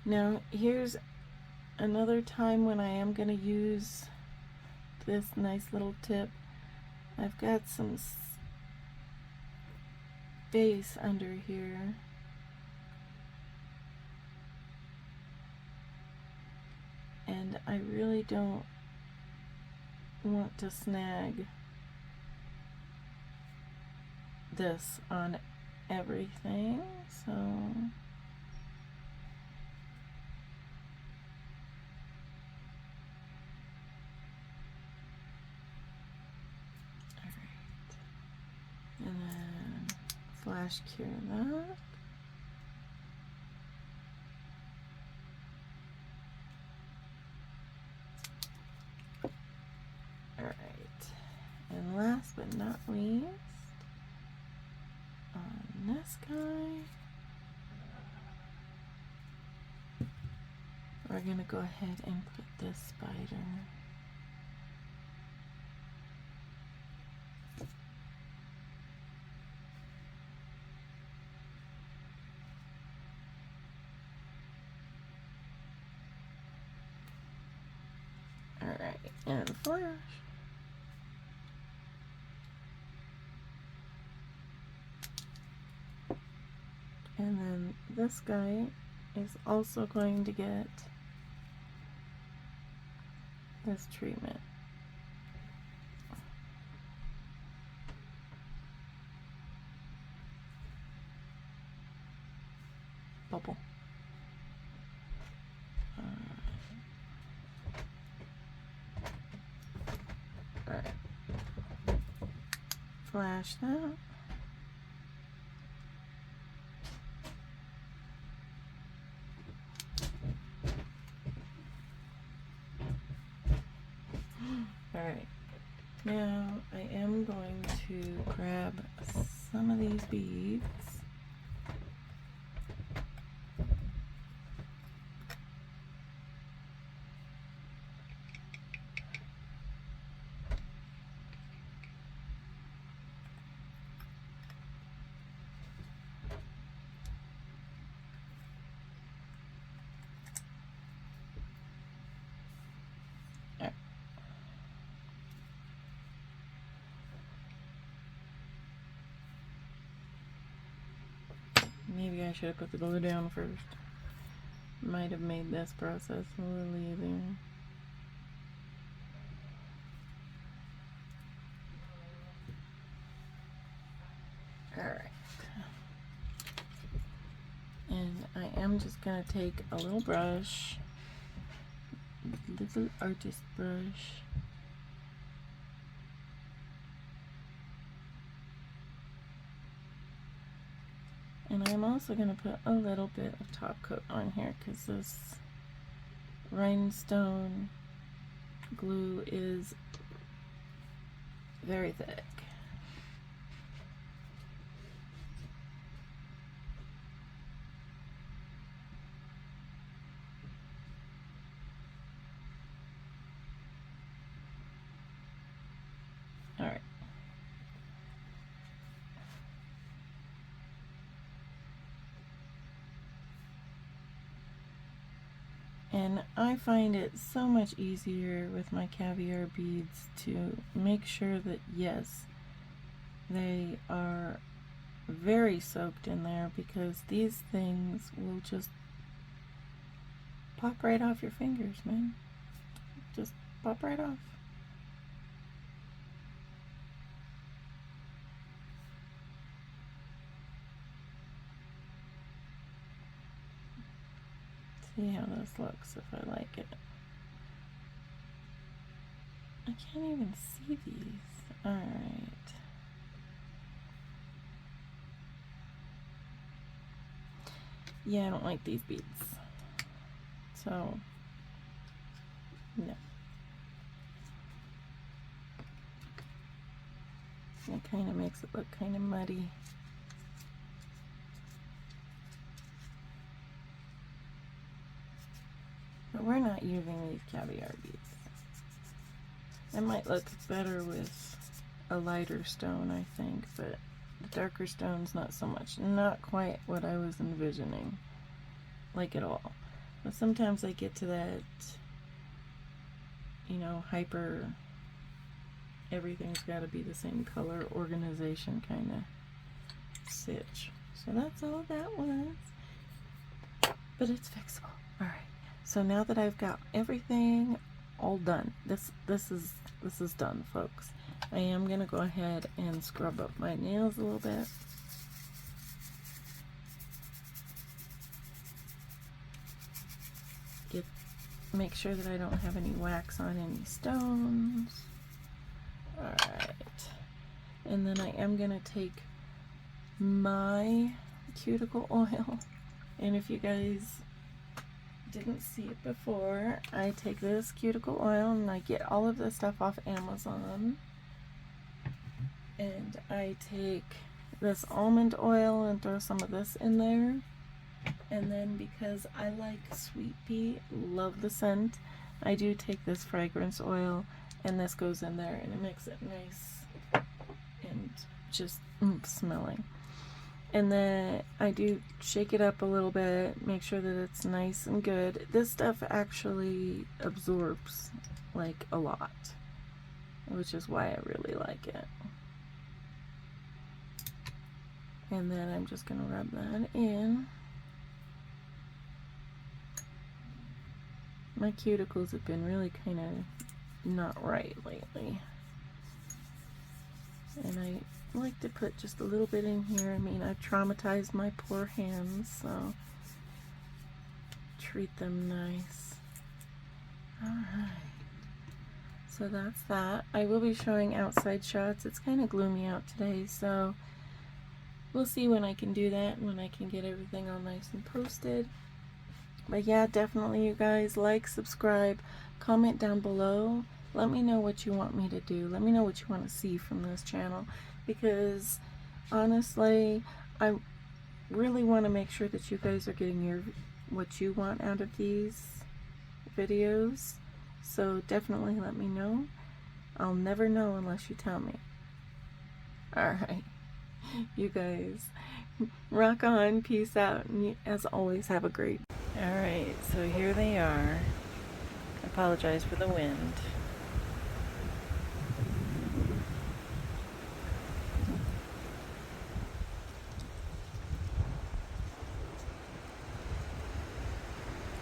Now, here's another time when I am going to use this nice little tip. I've got some space under here. And I really don't want to snag this on everything, so and then flash cure that. Alright, and last but not least, on this guy, we're going to go ahead and put this spider. Alright, and flash. And then this guy is also going to get this treatment. Bubble. Alright. Flash that. Alright, now I am going to grab some of these beads. Maybe I should have put the glue down first. Might have made this process a little easier. Alright. And I am just going to take a little brush, little artist brush. And I'm also going to put a little bit of top coat on here because this rhinestone glue is very thick. All right. And I find it so much easier with my caviar beads to make sure that, yes, they are very soaked in there, because these things will just pop right off your fingers, man. Just pop right off. See how this looks if I like it. I can't even see these. Alright. Yeah, I don't like these beads. So, no. It kind of makes it look kind of muddy. But we're not using these caviar beads. It might look better with a lighter stone, I think, but the darker stone's not so much. Not quite what I was envisioning, like at all. But sometimes I get to that, you know, hyper, everything's got to be the same color organization kind of sitch. So that's all that was. But it's fixable. Alright. So now that I've got everything all done, this is done, folks. I am gonna go ahead and scrub up my nails a little bit. Make sure that I don't have any wax on any stones. Alright. And then I am gonna take my cuticle oil, and if you guys didn't see it before, I take this cuticle oil and I get all of this stuff off Amazon, and I take this almond oil and throw some of this in there, and then because I like sweet pea, love the scent, I do take this fragrance oil and this goes in there, and it makes it nice and just smelling. And then I do shake it up a little bit, make sure that it's nice and good. This stuff actually absorbs like a lot, which is why I really like it. And then I'm just gonna rub that in. My cuticles have been really kind of not right lately. And I like to put just a little bit in here. I mean, I've traumatized my poor hands, so treat them nice. Alright, so that's that. I will be showing outside shots. It's kind of gloomy out today, so we'll see when I can do that, when I can get everything all nice and posted. But yeah, definitely you guys like, subscribe, comment down below. Let me know what you want me to do. Let me know what you want to see from this channel, because honestly, I really want to make sure that you guys are getting what you want out of these videos. So definitely let me know. I'll never know unless you tell me. Alright, you guys, rock on, peace out, and as always, have a great. Alright, so here they are. I apologize for the wind.